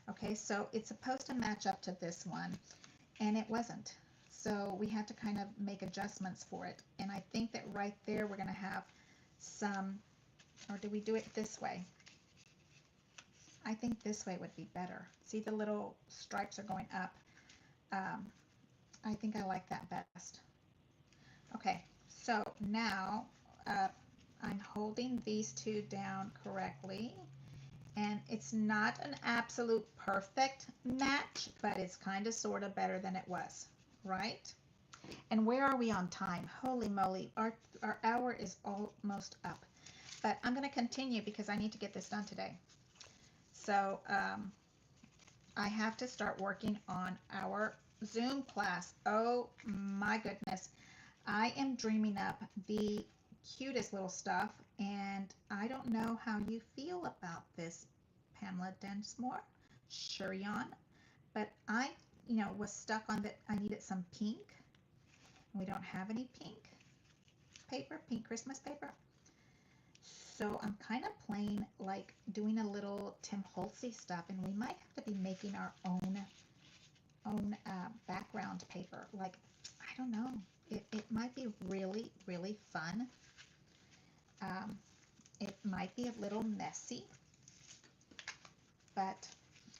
Okay, so it's supposed to match up to this one, and it wasn't. So we had to kind of make adjustments for it. And I think that right there we're going to have some, or do we do it this way? I think this way would be better. See, the little stripes are going up. I think I like that best. Okay, so now I'm holding these two down correctly. And it's not an absolute perfect match, but it's kind of sort of better than it was, right? And where are we on time? Holy moly, our hour is almost up. But I'm going to continue because I need to get this done today. So I have to start working on our Zoom class. Oh my goodness. I am dreaming up the cutest little stuff, and I don't know how you feel about this, Pamela Densmore, Shurion, but I, was stuck on that. I needed some pink. We don't have any pink paper, pink Christmas paper. So I'm kind of playing like doing a little Tim Holtzy stuff, and we might have to be making our own background paper. Like, I don't know. It might be really, really fun. It might be a little messy, but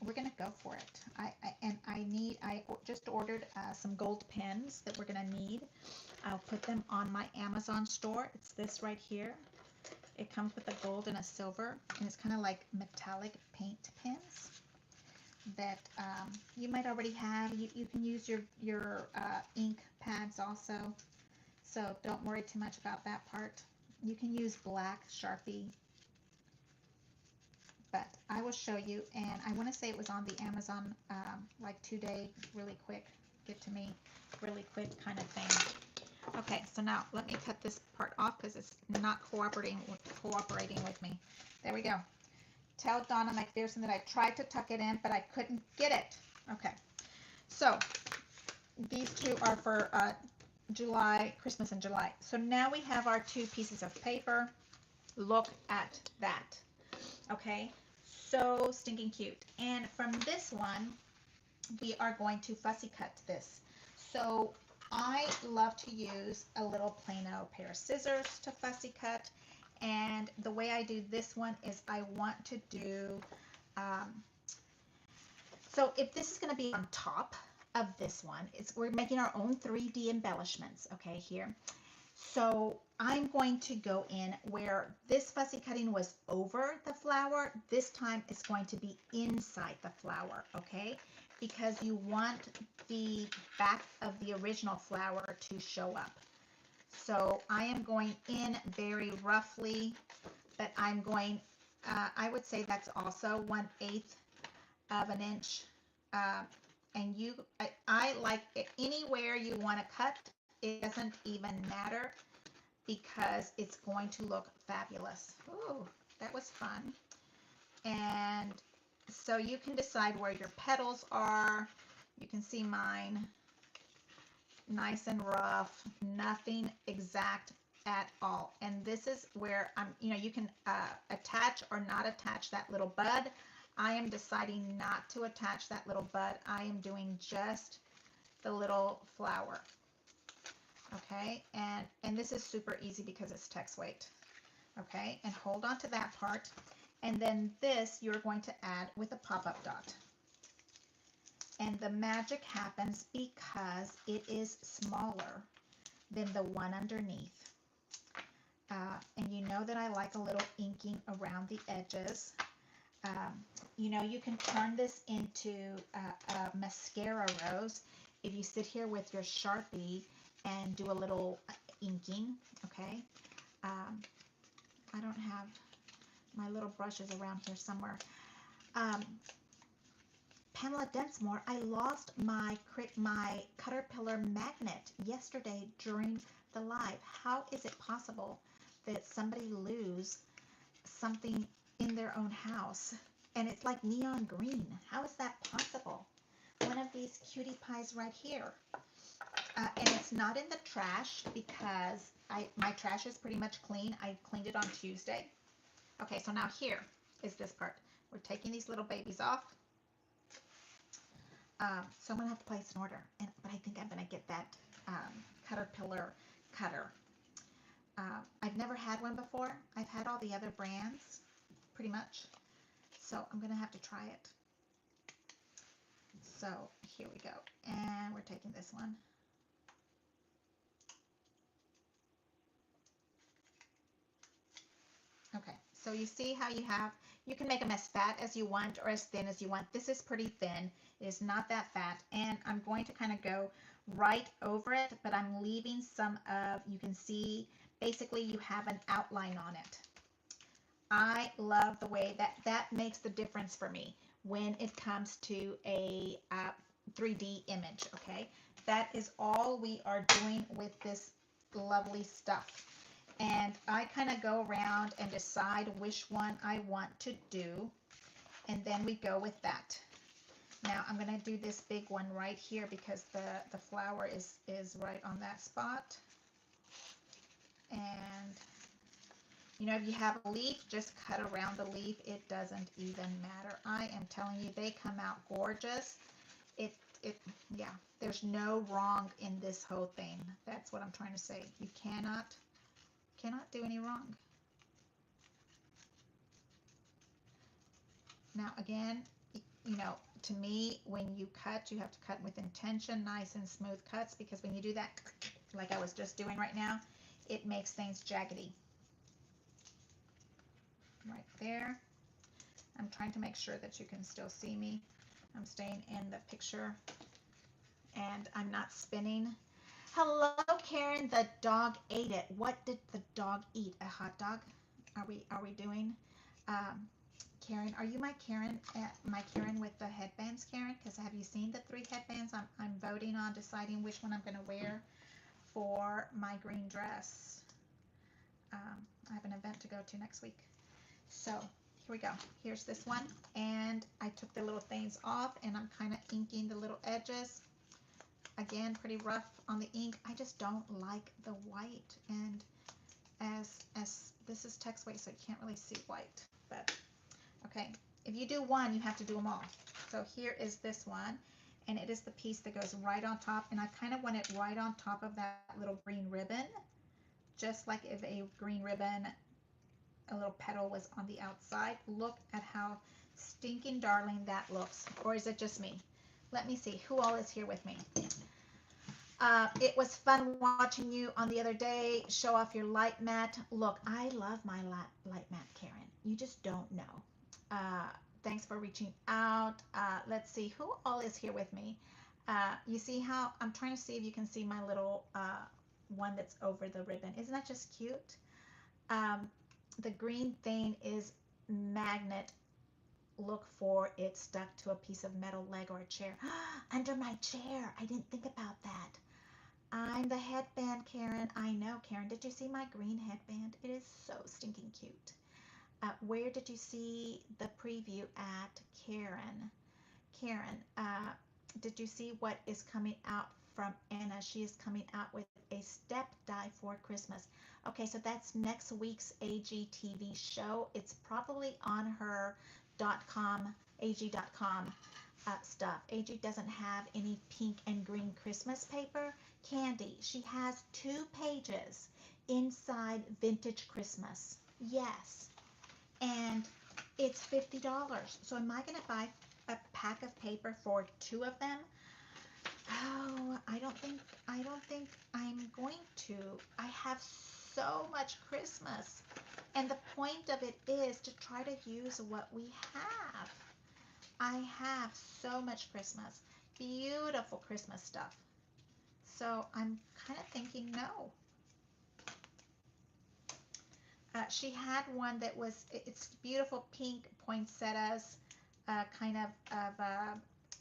we're gonna go for it. I just ordered some gold pens that we're gonna need. I'll put them on my Amazon store. It's this right here. It comes with a gold and a silver, and it's kind of like metallic paint pens that you might already have. You can use your ink pads also, so don't worry too much about that part. You can use black Sharpie, but I will show you, and I want to say it was on the Amazon like 2-day really quick, get to me really quick kind of thing. Okay, so now let me cut this part off because it's not cooperating with me. There we go. Tell Donna McPherson that I tried to tuck it in, but I couldn't get it. Okay, so these two are for July, Christmas in July. So now we have our two pieces of paper. Look at that. Okay, so stinking cute. And from this one, we are going to fussy cut this. So I love to use a little Plano pair of scissors to fussy cut, and the way I do this one is I want to do, so if this is going to be on top of this one, we're making our own 3D embellishments, okay, here. So I'm going to go in where this fussy cutting was over the flower. This time it's going to be inside the flower, okay? Because you want the back of the original flower to show up. So I am going in very roughly, but I'm going, I would say that's also 1/8 of an inch. And I like it anywhere you want to cut. It doesn't even matter because it's going to look fabulous. Ooh, that was fun. And so you can decide where your petals are. You can see mine, nice and rough, nothing exact at all. And this is where you can attach or not attach that little bud. I am deciding not to attach that little bud. I am doing just the little flower. Okay, and this is super easy because it's text weight. Okay, and hold on to that part. And then this you're going to add with a pop-up dot. And the magic happens because it is smaller than the one underneath. And you know that I like a little inking around the edges. You can turn this into a mascara rose if you sit here with your Sharpie and do a little inking, okay? I don't have my little brushes around here somewhere. Pamela Densmore, I lost my Cutterpillar magnet yesterday during the live. How is it possible that somebody lose something in their own house? And it's like neon green. How is that possible? One of these cutie pies right here. And it's not in the trash because my trash is pretty much clean. I cleaned it on Tuesday. Okay, so now here is this part. We're taking these little babies off. So I'm going to have to place an order. But I think I'm going to get that Cutterpillar cutter. I've never had one before. I've had all the other brands, pretty much. So I'm going to have to try it. So here we go. And we're taking this one. Okay, so you see how you can make them as fat as you want or as thin as you want. This is pretty thin. It is not that fat. And I'm going to kind of go right over it, but I'm leaving some of, you can see, basically you have an outline on it. I love the way that makes the difference for me when it comes to a 3D image, okay? That is all we are doing with this lovely stuff. And I kind of go around and decide which one I want to do, and then we go with that. Now I'm going to do this big one right here because the flower is right on that spot. And you know, if you have a leaf, just cut around the leaf. It doesn't even matter. I am telling you, they come out gorgeous. Yeah, there's no wrong in this whole thing. That's what I'm trying to say. You cannot do any wrong. Now again, you know, to me, when you cut, you have to cut with intention, nice and smooth cuts, because when you do that, like I was just doing right now, it makes things jaggedy. Right there. I'm trying to make sure that you can still see me. I'm staying in the picture and I'm not spinning. Hello, Karen. The dog ate it. What did the dog eat? A hot dog? Are we doing? Karen, are you my Karen? My Karen with the headbands, Karen? Because have you seen the 3 headbands? I'm voting on deciding which one I'm going to wear for my green dress. I have an event to go to next week. So here we go. Here's this one, and I took the little things off, and I'm kind of inking the little edges. Again, pretty rough on the ink. I just don't like the white, and as this is text weight, so you can't really see white. But okay, if you do one, you have to do them all. So here is this one, and it is the piece that goes right on top, and I kind of want it right on top of that little green ribbon, just like if a green ribbon, a little petal was on the outside. Look at how stinking darling that looks. Or is it just me? Let me see who all is here with me. It was fun watching you on the other day show off your light matte. Look, I love my light matte, Karen. You just don't know. Thanks for reaching out. Let's see who all is here with me. You see how I'm trying to see if you can see my little one that's over the ribbon. Isn't that just cute? The green thing is magnet. Look for it stuck to a piece of metal leg or a chair. Under my chair. I didn't think about that. I'm the headband, Karen. I know, Karen. Did you see my green headband? It is so stinking cute. Where did you see the preview at, Karen? Karen, did you see what is coming out from Anna? She is coming out with a step die for Christmas. Okay, so that's next week's AGTV show. It's probably on her .com, AG.com stuff. AG doesn't have any pink and green Christmas paper. Candy, she has 2 pages inside Vintage Christmas. Yes, and it's $50. So am I going to buy a pack of paper for 2 of them? Oh, I don't think I'm going to. I have so much Christmas, and the point of it is to try to use what we have. I have so much Christmas, beautiful Christmas stuff. So I'm kind of thinking no. She had one that was, it's beautiful pink poinsettias, kind of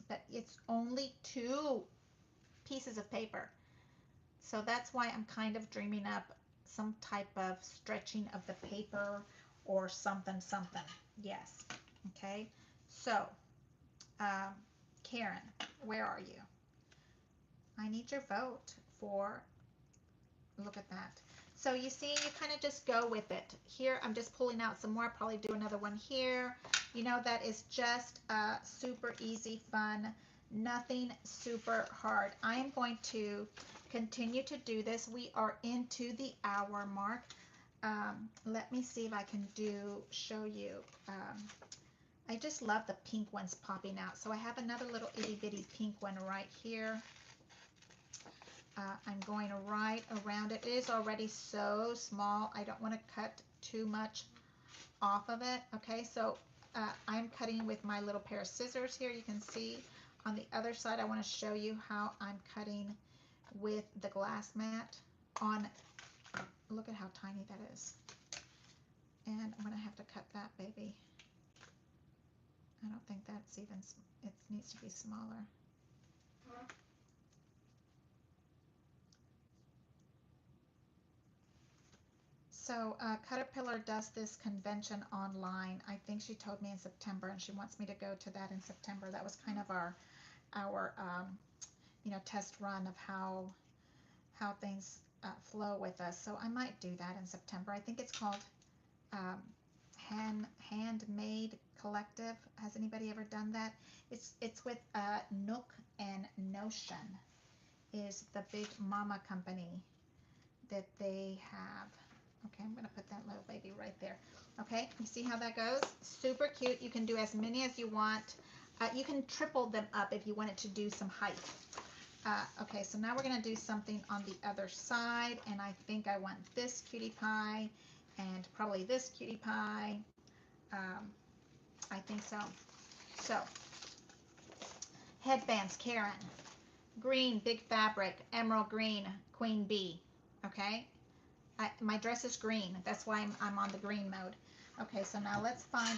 but it's only 2 pieces of paper. So that's why I'm kind of dreaming up some type of stretching of the paper or something, something. Yes. Okay. So, Karen, where are you? I need your vote for, look at that. So you see, you kind of just go with it. Here, I'm just pulling out some more. I'll probably do another one here. You know, that is just super easy, fun, nothing super hard. I am going to continue to do this. We are into the hour mark. Let me see if I can show you. I just love the pink ones popping out. So I have another little itty bitty pink one right here. I'm going right around it. It is already so small. I don't want to cut too much off of it. Okay, so I'm cutting with my little pair of scissors here. You can see on the other side, I want to show you how I'm cutting with the glass mat on. Look at how tiny that is. And I'm going to have to cut that baby. I don't think that's even, it needs to be smaller. So Cutterpillar does this convention online. I think she told me in September, and she wants me to go to that in September. That was kind of our you know, test run of how things flow with us. So I might do that in September. I think it's called Handmade Collective. Has anybody ever done that? It's with Nook and Notion is the big mama company that they have. Okay, I'm going to put that little baby right there. Okay, you see how that goes? Super cute. You can do as many as you want. You can triple them up if you wanted to do some height. Okay, so now we're going to do something on the other side, and I think I want this cutie pie and probably this cutie pie. I think so. So, headbands, Karen. Green, big fabric, emerald green, queen bee. Okay, my dress is green. That's why I'm on the green mode. Okay, so now let's find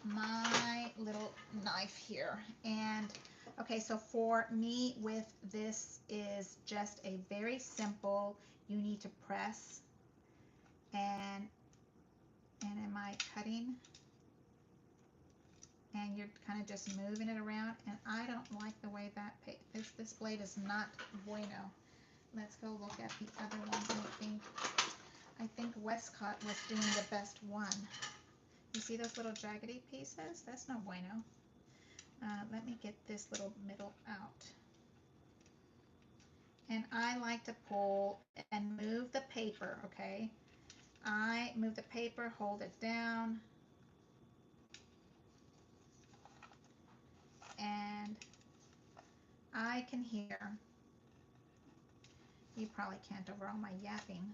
my little knife here. And okay, so for me with this is just a very simple, you need to press and am I cutting? And you're kind of just moving it around, and I don't like the way that this blade is not bueno. Let's go look at the other ones. I think Westcott was doing the best one. You see those little jaggedy pieces? That's no bueno. Let me get this little middle out. And I like to pull and move the paper, okay? I move the paper, hold it down, and I can hear, you probably can't over all my yapping.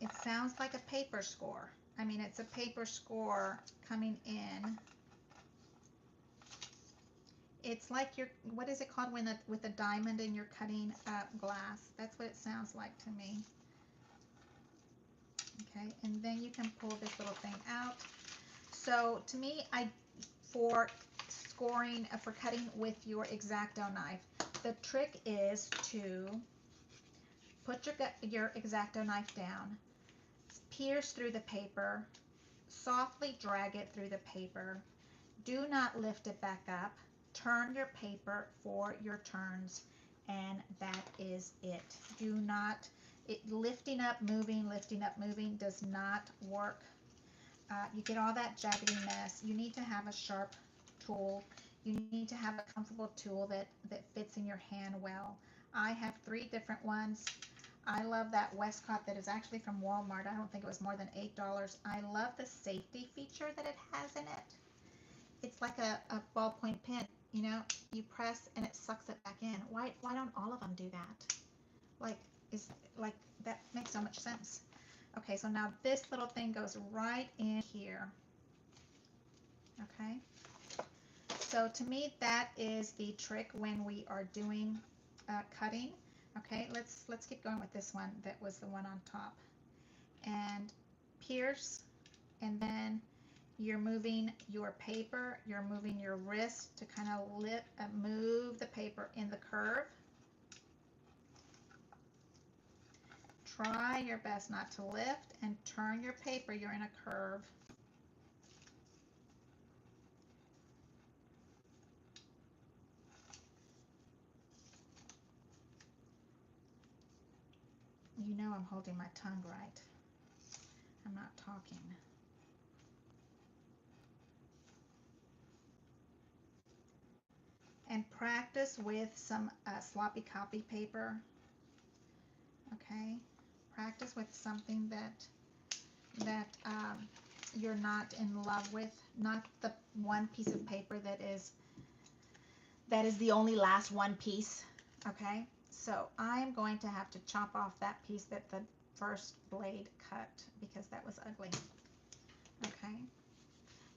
It sounds like a paper score. I mean, it's a paper score coming in. It's like you're, what is it called when with a diamond and you're cutting glass? That's what it sounds like to me. Okay, and then you can pull this little thing out. So to me, for scoring, for cutting with your X-Acto knife, the trick is to put your X-Acto knife down, pierce through the paper, softly drag it through the paper, do not lift it back up, turn your paper for your turns, and that is it. Do not, lifting up, moving does not work. You get all that jaggedy mess. You need to have a sharp tool. You need to have a comfortable tool that fits in your hand well. I have 3 different ones. I love that Westcott that is actually from Walmart. I don't think it was more than $8. I love the safety feature that it has in it. It's like a ballpoint pen. You know, you press and it sucks it back in. Why don't all of them do that? Like that makes so much sense. Okay, so now this little thing goes right in here. Okay, so to me that is the trick when we are doing cutting. Okay, let's keep going with this one that was the one on top. And pierce and then you're moving your paper, you're moving your wrist to kind of move the paper in the curve. Try your best not to lift and turn your paper. You're in a curve. You know I'm holding my tongue right. I'm not talking. And practice with some sloppy copy paper. Okay, practice with something that you're not in love with, not the one piece of paper that is the only last one piece. Okay, so I'm going to have to chop off that piece that the first blade cut because that was ugly. Okay,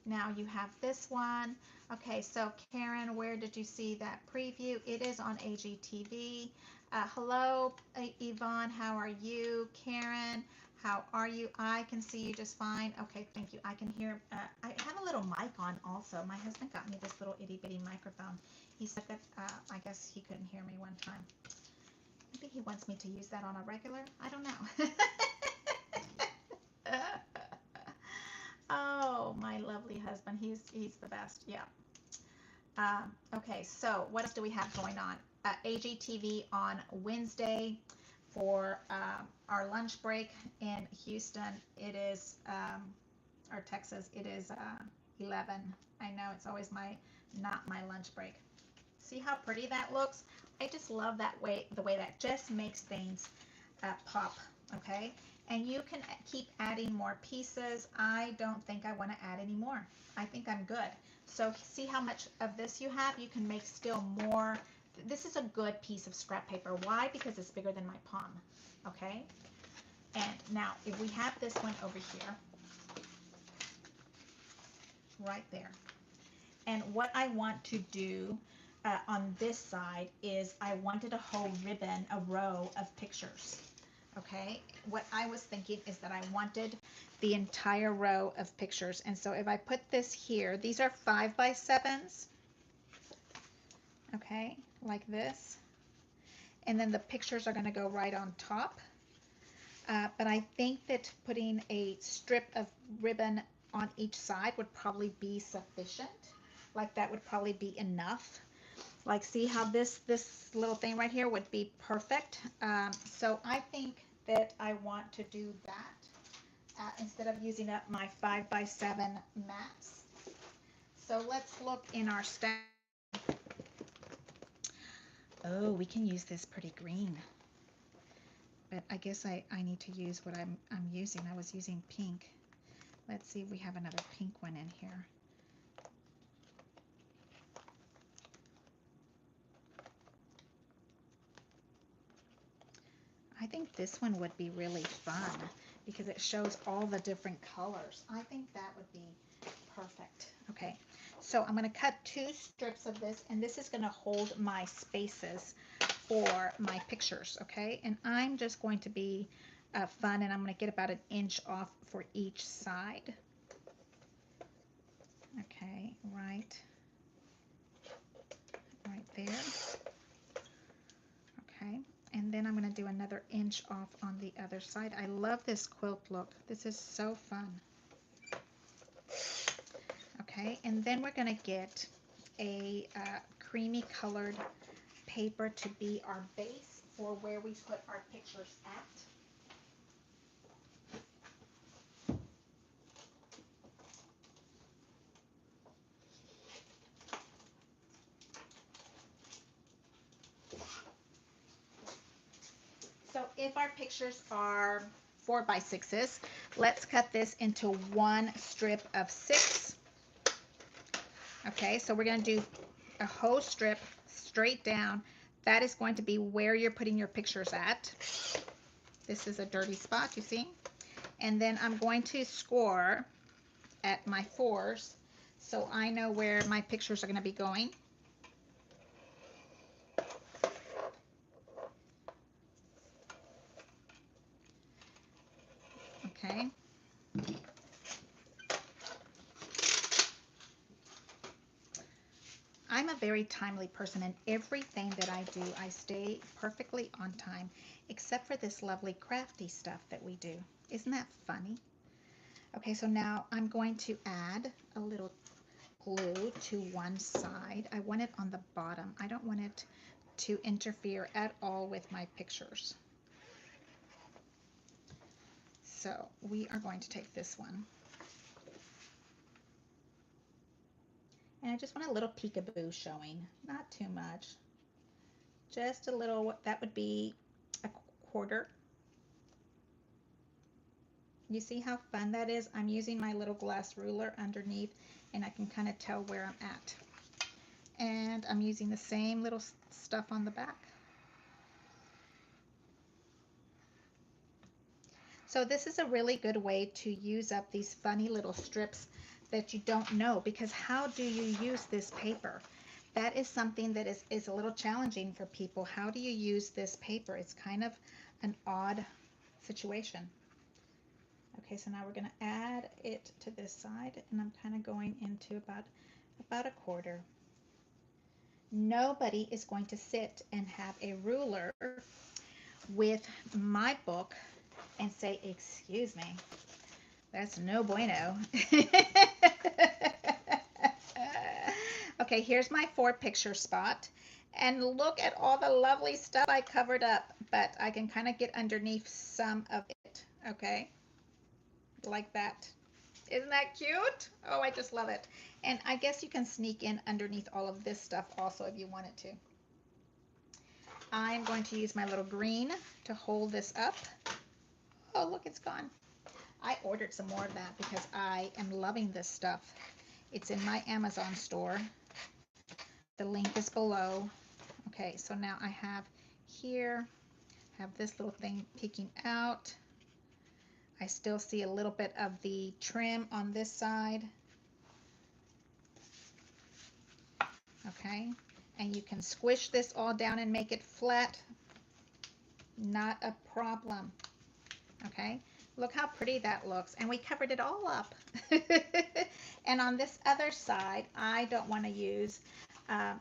now you have this one. Okay, so Karen, where did you see that preview? It is on AGTV. Hello, Yvonne, how are you? Karen, how are you? I can see you just fine. Okay, thank you. I can hear, I have a little mic on also. My husband got me this little itty bitty microphone. He said that, I guess he couldn't hear me one time. Maybe he wants me to use that on a regular. I don't know. Oh, my lovely husband. He's the best. Yeah. Okay, so what else do we have going on? AGTV on Wednesday for our lunch break in Houston. It is, or Texas, it is 11. I know it's always not my lunch break. See how pretty that looks? I just love that way, the way that just makes things pop, okay? And you can keep adding more pieces. I don't think I want to add any more. I think I'm good. So see how much of this you have? You can make still more. This is a good piece of scrap paper. Why? Because it's bigger than my palm, okay? And now if we have this one over here, right there. And what I want to do on this side is I wanted a whole ribbon, a row of pictures. Okay, what I was thinking is that I wanted the entire row of pictures. And so if I put this here, these are 5x7s. Okay, like this. And then the pictures are going to go right on top. But I think that putting a strip of ribbon on each side would probably be sufficient. Like that would probably be enough. Like see how this little thing right here would be perfect. So I think that I want to do that instead of using up my 5x7 mats. So let's look in our stack. Oh, we can use this pretty green. But I guess I need to use what I'm using. I was using pink. Let's see if we have another pink one in here. I think this one would be really fun because it shows all the different colors. I think that would be perfect. Okay, so I'm going to cut 2 strips of this, and this is going to hold my spaces for my pictures, okay? And I'm just going to be fun, and I'm going to get about 1 inch off for each side. Okay, right there. Okay. And then I'm going to do another inch off on the other side. I love this quilt look. This is so fun. Okay, and then we're going to get a creamy colored paper to be our base for where we put our pictures at. So if our pictures are 4x6s, let's cut this into 1 strip of 6. Okay, so we're going to do a whole strip straight down. That is going to be where you're putting your pictures at. This is a dirty spot, you see? And then I'm going to score at my 4s so I know where my pictures are going to be going. Okay. I'm a very timely person, and everything that I do, I stay perfectly on time, except for this lovely crafty stuff that we do. Isn't that funny? Okay, so now I'm going to add a little glue to one side. I want it on the bottom. I don't want it to interfere at all with my pictures. So we are going to take this one. And I just want a little peekaboo showing, not too much. Just a little, that would be a quarter. You see how fun that is? I'm using my little glass ruler underneath, and I can kind of tell where I'm at. And I'm using the same little stuff on the back. So this is a really good way to use up these funny little strips that you don't know, because how do you use this paper? That is something that is a little challenging for people. How do you use this paper? It's kind of an odd situation. Okay, so now we're going to add it to this side, and I'm kind of going into about a quarter. Nobody is going to sit and have a ruler with my book and say, excuse me, that's no bueno. Okay, here's my 4-picture spot. And look at all the lovely stuff I covered up, but I can kind of get underneath some of it, okay? Like that. Isn't that cute? Oh, I just love it. And I guess you can sneak in underneath all of this stuff also if you wanted to. I'm going to use my little green to hold this up. Oh, look, it's gone. I ordered some more of that because I am loving this stuff. It's in my Amazon store. The link is below. Okay, so now I have here, have this little thing peeking out. I still see a little bit of the trim on this side. Okay, and you can squish this all down and make it flat. Not a problem. Okay, look how pretty that looks, and we covered it all up. And on this other side, I don't want to use, I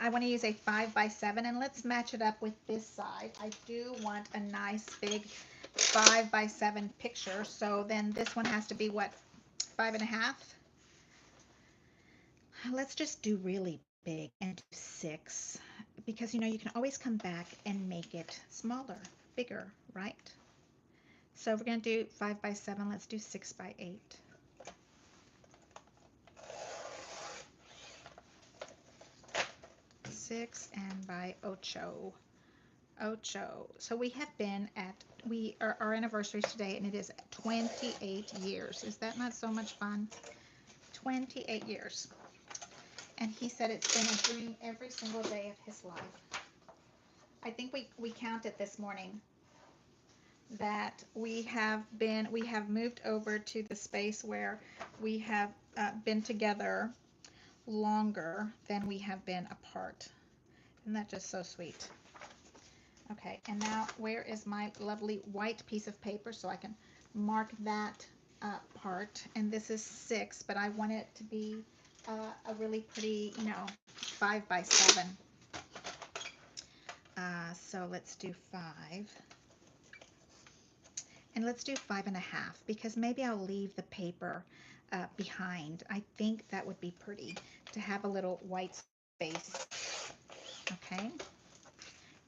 want to use a 5x7, and let's match it up with this side. I do want a nice big 5x7 picture, so then this one has to be what, 5.5? Let's just do really big and do 6, because you know you can always come back and make it smaller, bigger, right? So we're going to do 5x7. Let's do 6x8. 6 and by 8. 8. So we have been at, our anniversary is today, and it is 28 years. Is that not so much fun? 28 years. And he said it's been a dream every single day of his life. I think we counted this morning that we have moved over to the space where we have been together longer than we have been apart. Isn't that just so sweet? Okay, and now where is my lovely white piece of paper so I can mark that part? And this is 6, but I want it to be a really pretty, 5x7. So let's do 5. And let's do 5.5, because maybe I'll leave the paper behind. I think that would be pretty to have a little white space. Okay.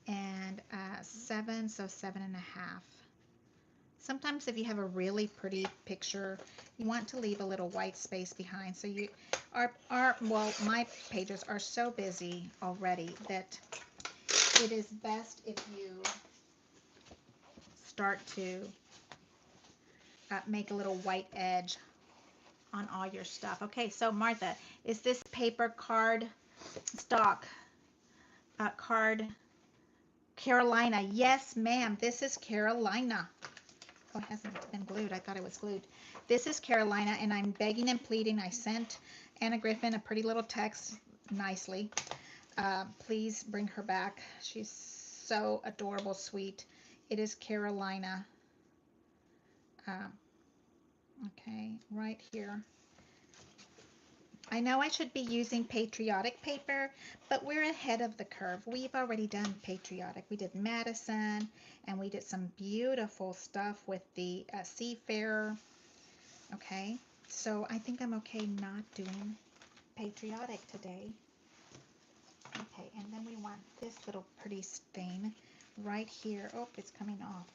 And 7, so 7.5. Sometimes if you have a really pretty picture, you want to leave a little white space behind. So well, my pages are so busy already that it is best if you start to make a little white edge on all your stuff. Okay, so Martha, is this paper card stock? Card Carolina. Yes, ma'am. This is Carolina. Oh, it hasn't been glued. I thought it was glued. This is Carolina, and I'm begging and pleading. I sent Anna Griffin a pretty little text nicely. Please bring her back. She's so adorable, sweet. It is Carolina. Okay, right here. I know I should be using patriotic paper, but we're ahead of the curve. We've already done patriotic. We did Madison, and we did some beautiful stuff with the Seafarer. Okay, so I think I'm okay not doing patriotic today. Okay, and then we want this little pretty stain right here. Oh, it's coming off.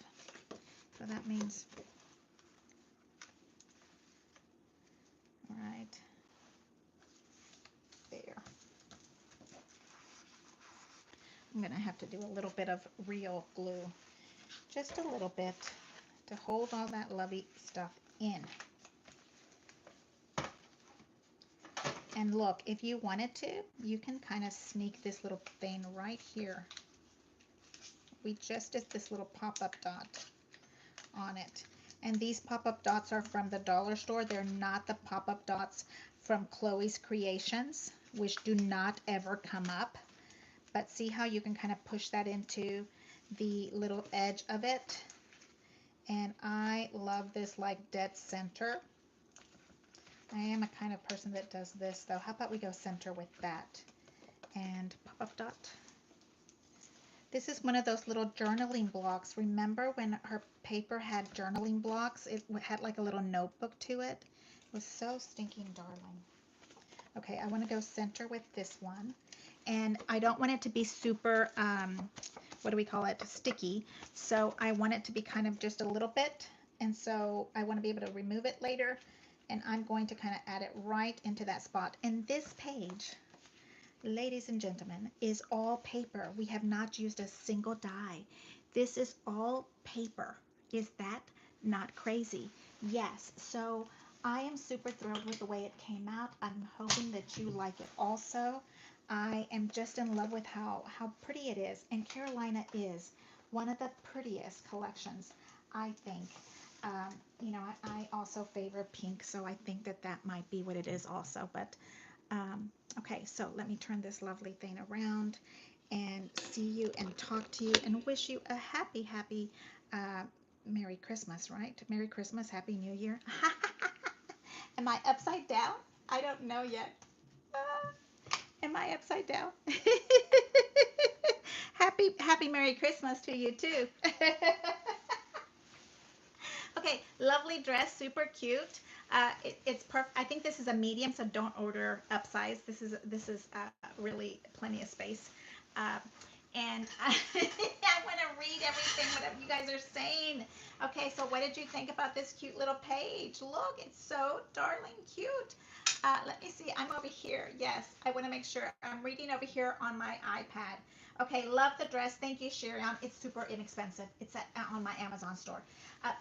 So that means, right there. I'm gonna have to do a little bit of real glue, just a little bit, to hold all that lovely stuff in. And look, if you wanted to, you can kind of sneak this little thing right here. We just did this little pop-up dot on it. And these pop-up dots are from the dollar store. They're not the pop-up dots from Chloe's Creations, which do not ever come up. But see how you can kind of push that into the little edge of it. And I love this like dead center. I am a kind of person that does this though. How about we go center with that and pop-up dot. This is one of those little journaling blocks. Remember when her paper had journaling blocks? It had like a little notebook to it. It was so stinking darling. Okay, I want to go center with this one. And I don't want it to be super, what do we call it, sticky. So I want it to be kind of just a little bit. And so I want to be able to remove it later. And I'm going to kind of add it right into that spot. And this page, ladies and gentlemen, is all paper. We have not used a single die. This is all paper. Is that not crazy? Yes. So I am super thrilled with the way it came out. I'm hoping that you like it also. I am just in love with how pretty it is. And Carolina is one of the prettiest collections, I think. You know, I also favor pink, so I think that that might be what it is also. But okay, so let me turn this lovely thing around and see you and talk to you and wish you a happy Merry Christmas, right? Merry Christmas, Happy New Year. Am I upside down? I don't know yet. Am I upside down? Happy Merry Christmas to you too. Okay, lovely dress, super cute. It's perfect. I think this is a medium, so don't order upsize. This is really plenty of space. And I want to read everything, whatever you guys are saying. Okay, so what did you think about this cute little page? Look, it's so darling cute. Let me see. I'm over here. Yes, I want to make sure I'm reading over here on my iPad. Okay, love the dress. Thank you, Sherion. It's super inexpensive. It's on my Amazon store.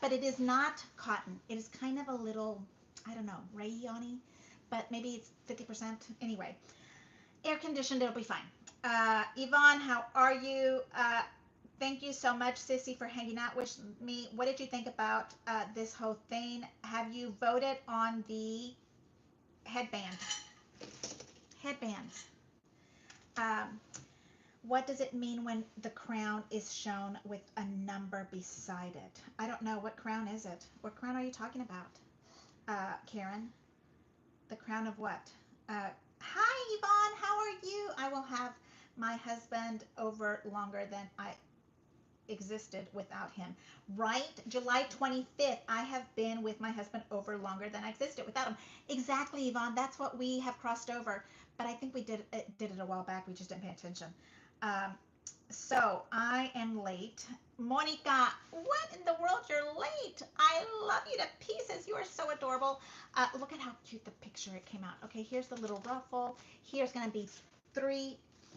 But it is not cotton. It is kind of a little, I don't know, rayon-y, but maybe it's 50%. Anyway, air conditioned, it'll be fine. Yvonne, how are you? Thank you so much, Sissy, for hanging out with me. What did you think about this whole thing? Have you voted on the headband? Headbands. What does it mean when the crown is shown with a number beside it? I don't know. What crown is it? What crown are you talking about, Karen? The crown of what? Hi, Yvonne. How are you? I will have my husband over longer than I existed without him. Right? July 25th. I have been with my husband over longer than I existed without him. Exactly, Yvonne. That's what we have crossed over. But I think we did it a while back. We just didn't pay attention. So I am late. Monica, what in the world? You're late. I love you to pieces. You are so adorable. Look at how cute the picture it came out. Okay, here's the little ruffle. Here's going to be 3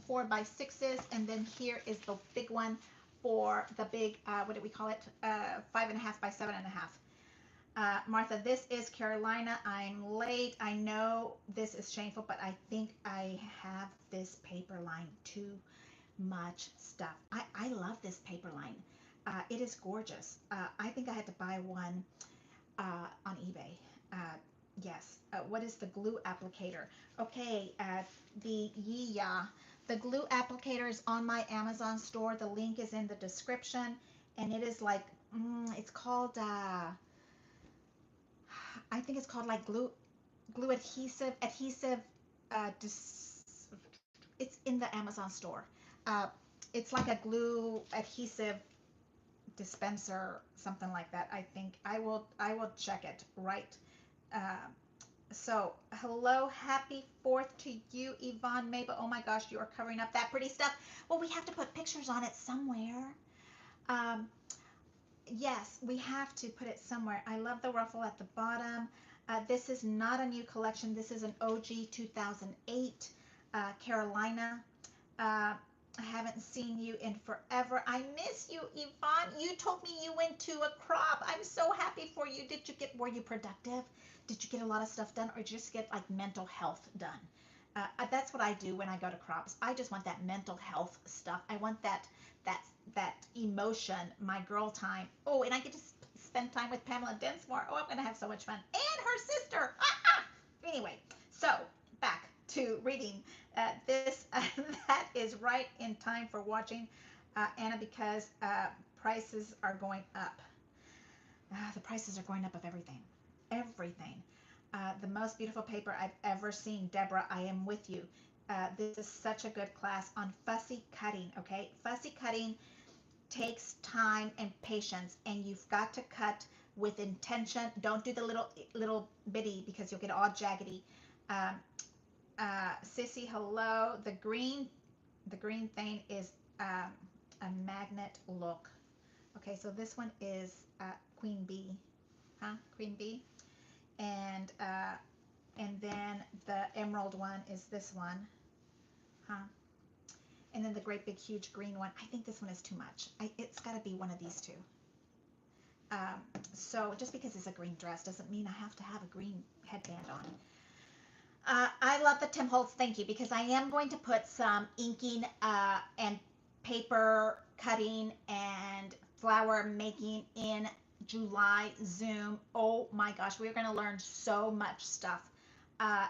4x6s, and then here is the big one for the big, what do we call it? 5.5 by 7.5. Martha, this is Carolina. I'm late. I know this is shameful, but I think I have this paper line too much stuff. I love this paper line. It is gorgeous. I think I had to buy one on eBay. Yes. What is the glue applicator? Okay. The glue applicator is on my Amazon store. The link is in the description, and it is like it's called. I think it's called like glue glue adhesive. It's in the Amazon store. Uh, it's like a glue adhesive dispenser, something like that. I think I will check it right. Uh, so hello, happy 4th to you, Yvonne Mabel. Oh my gosh, you are covering up that pretty stuff. Well, we have to put pictures on it somewhere. Um, yes, we have to put it somewhere. I love the ruffle at the bottom. This is not a new collection. This is an OG 2008 Carolina. I haven't seen you in forever. I miss you, Yvonne. You told me you went to a crop. I'm so happy for you. Were you productive? Did you get a lot of stuff done, or just get like mental health done? That's what I do when I go to crops. I just want that mental health stuff. I want that emotion, my girl time. Oh, and I get to spend time with Pamela Densmore. Oh, I'm gonna have so much fun. And her sister. Anyway, so back to reading. This that is right in time for watching, Anna, because prices are going up. The prices are going up of everything. Everything. The most beautiful paper I've ever seen. Deborah, I am with you. This is such a good class on fussy cutting, okay? Fussy cutting takes time and patience, and you've got to cut with intention. Don't do the little bitty, because you'll get all jaggedy. Sissy, hello. The green thing is a magnet look. Okay, so this one is Queen Bee, Queen Bee, and then the emerald one is this one, and then the great big huge green one. I think this one is too much. It's got to be one of these two. So just because it's a green dress doesn't mean I have to have a green headband on. I love the Tim Holtz, thank you, because I am going to put some inking and paper cutting and flower making in July Zoom. Oh my gosh, we're going to learn so much stuff.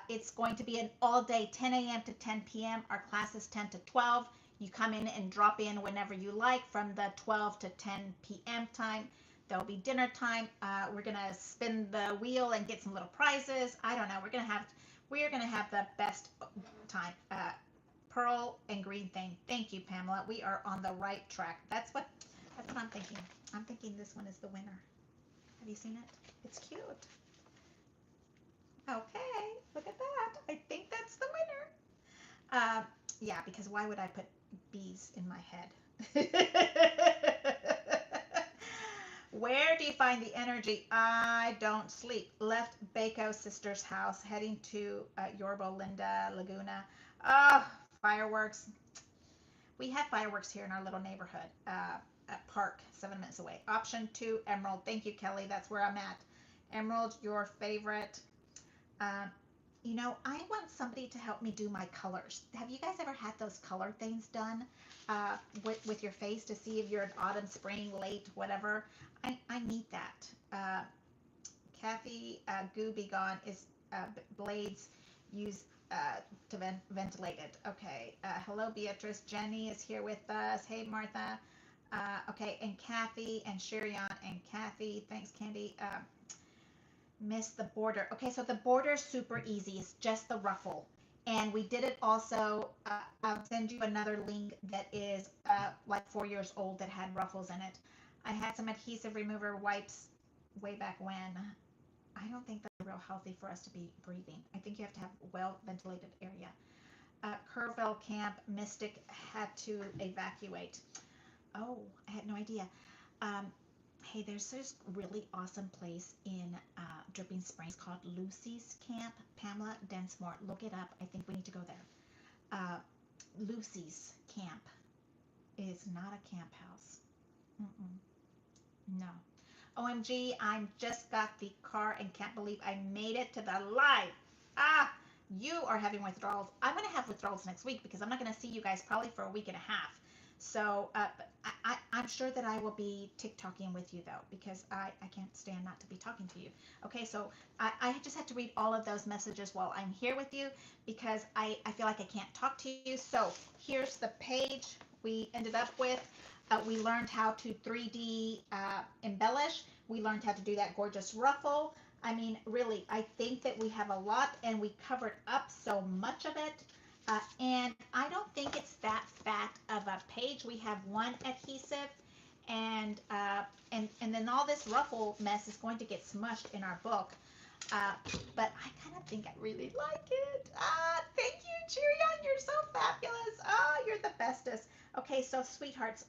It's going to be an all day, 10 a.m. to 10 p.m. Our class is 10 to 12. You come in and drop in whenever you like from the 12 to 10 p.m. time. There'll be dinner time. We're going to spin the wheel and get some little prizes. I don't know. We're going to have the best time. Pearl and green thing. Thank you, Pamela. We are on the right track. That's what I'm thinking. I'm thinking this one is the winner. Have you seen it? It's cute. Okay, look at that. I think that's the winner. Yeah, because why would I put bees in my head? Where do you find the energy? I don't sleep. Left Baco sister's house, heading to Yorba Linda Laguna. Oh, fireworks. We have fireworks here in our little neighborhood at Park, 7 minutes away. Option 2, Emerald. Thank you, Kelly. That's where I'm at. Emerald, your favorite. You know, I want somebody to help me do my colors. Have you guys ever had those color things done with your face to see if you're an autumn, spring, late, whatever? I need that. Kathy, Goo Be Gone is blades used to ventilate it. Okay. Hello, Beatrice. Jenny is here with us. Hey, Martha. Okay, and Kathy and Shirion and Kathy. Thanks, Candy. Miss the border. Okay, so the border is super easy. It's just the ruffle. And we did it also. I'll send you another link that is like 4 years old that had ruffles in it. I had some adhesive remover wipes way back when. I don't think they're real healthy for us to be breathing. I think you have to have a well-ventilated area. Kerrville Camp, Mystic had to evacuate. Oh, I had no idea. Hey, there's this really awesome place in Dripping Springs called Lucy's Camp. Pamela Densmore, look it up. I think we need to go there. Lucy's Camp is not a camp house. No. OMG, I just got the car and can't believe I made it to the live. You are having withdrawals. I'm going to have withdrawals next week because I'm not going to see you guys probably for a week and a half. So I'm sure that I will be TikToking with you, though, because I can't stand not to be talking to you. Okay, so I just have to read all of those messages while I'm here with you because I feel like I can't talk to you. So here's the page we ended up with. We learned how to 3D embellish. We learned how to do that gorgeous ruffle. I mean, really, I think that we have a lot and we covered up so much of it. And I don't think it's that fat of a page. We have one adhesive, and and then all this ruffle mess is going to get smushed in our book. Uh, but I kind of think I really like it. Thank you, Cheerion. You're so fabulous. You're the bestest. Okay, so sweethearts,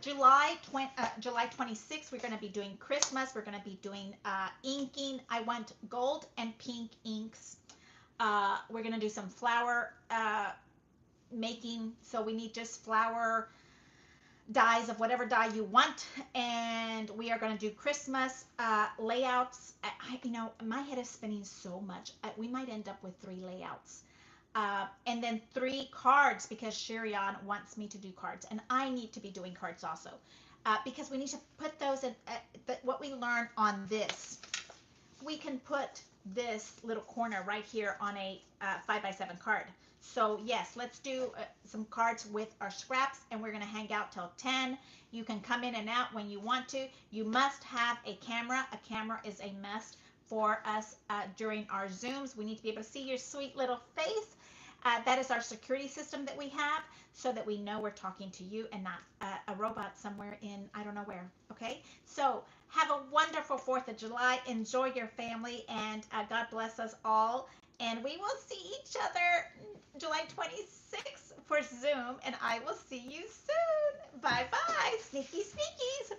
July 26th, we're going to be doing Christmas. We're going to be doing inking. I want gold and pink inks. We're going to do some flower making. So we need just flower dyes of whatever dye you want. And we are going to do Christmas layouts. My head is spinning so much. We might end up with 3 layouts. And then 3 cards, because Shirion wants me to do cards, and I need to be doing cards also, because we need to put those in. What we learn on this, we can put this little corner right here on a 5x7 card. So yes, let's do some cards with our scraps, and we're going to hang out till 10. You can come in and out when you want to. You must have a camera. A camera is a must for us during our Zooms. We need to be able to see your sweet little face. That is our security system that we have, so that we know we're talking to you and not a robot somewhere in I don't know where. Okay, so have a wonderful 4th of July. Enjoy your family, and God bless us all. And we will see each other July 26th for Zoom, and I will see you soon. Bye bye, sneaky sneakies.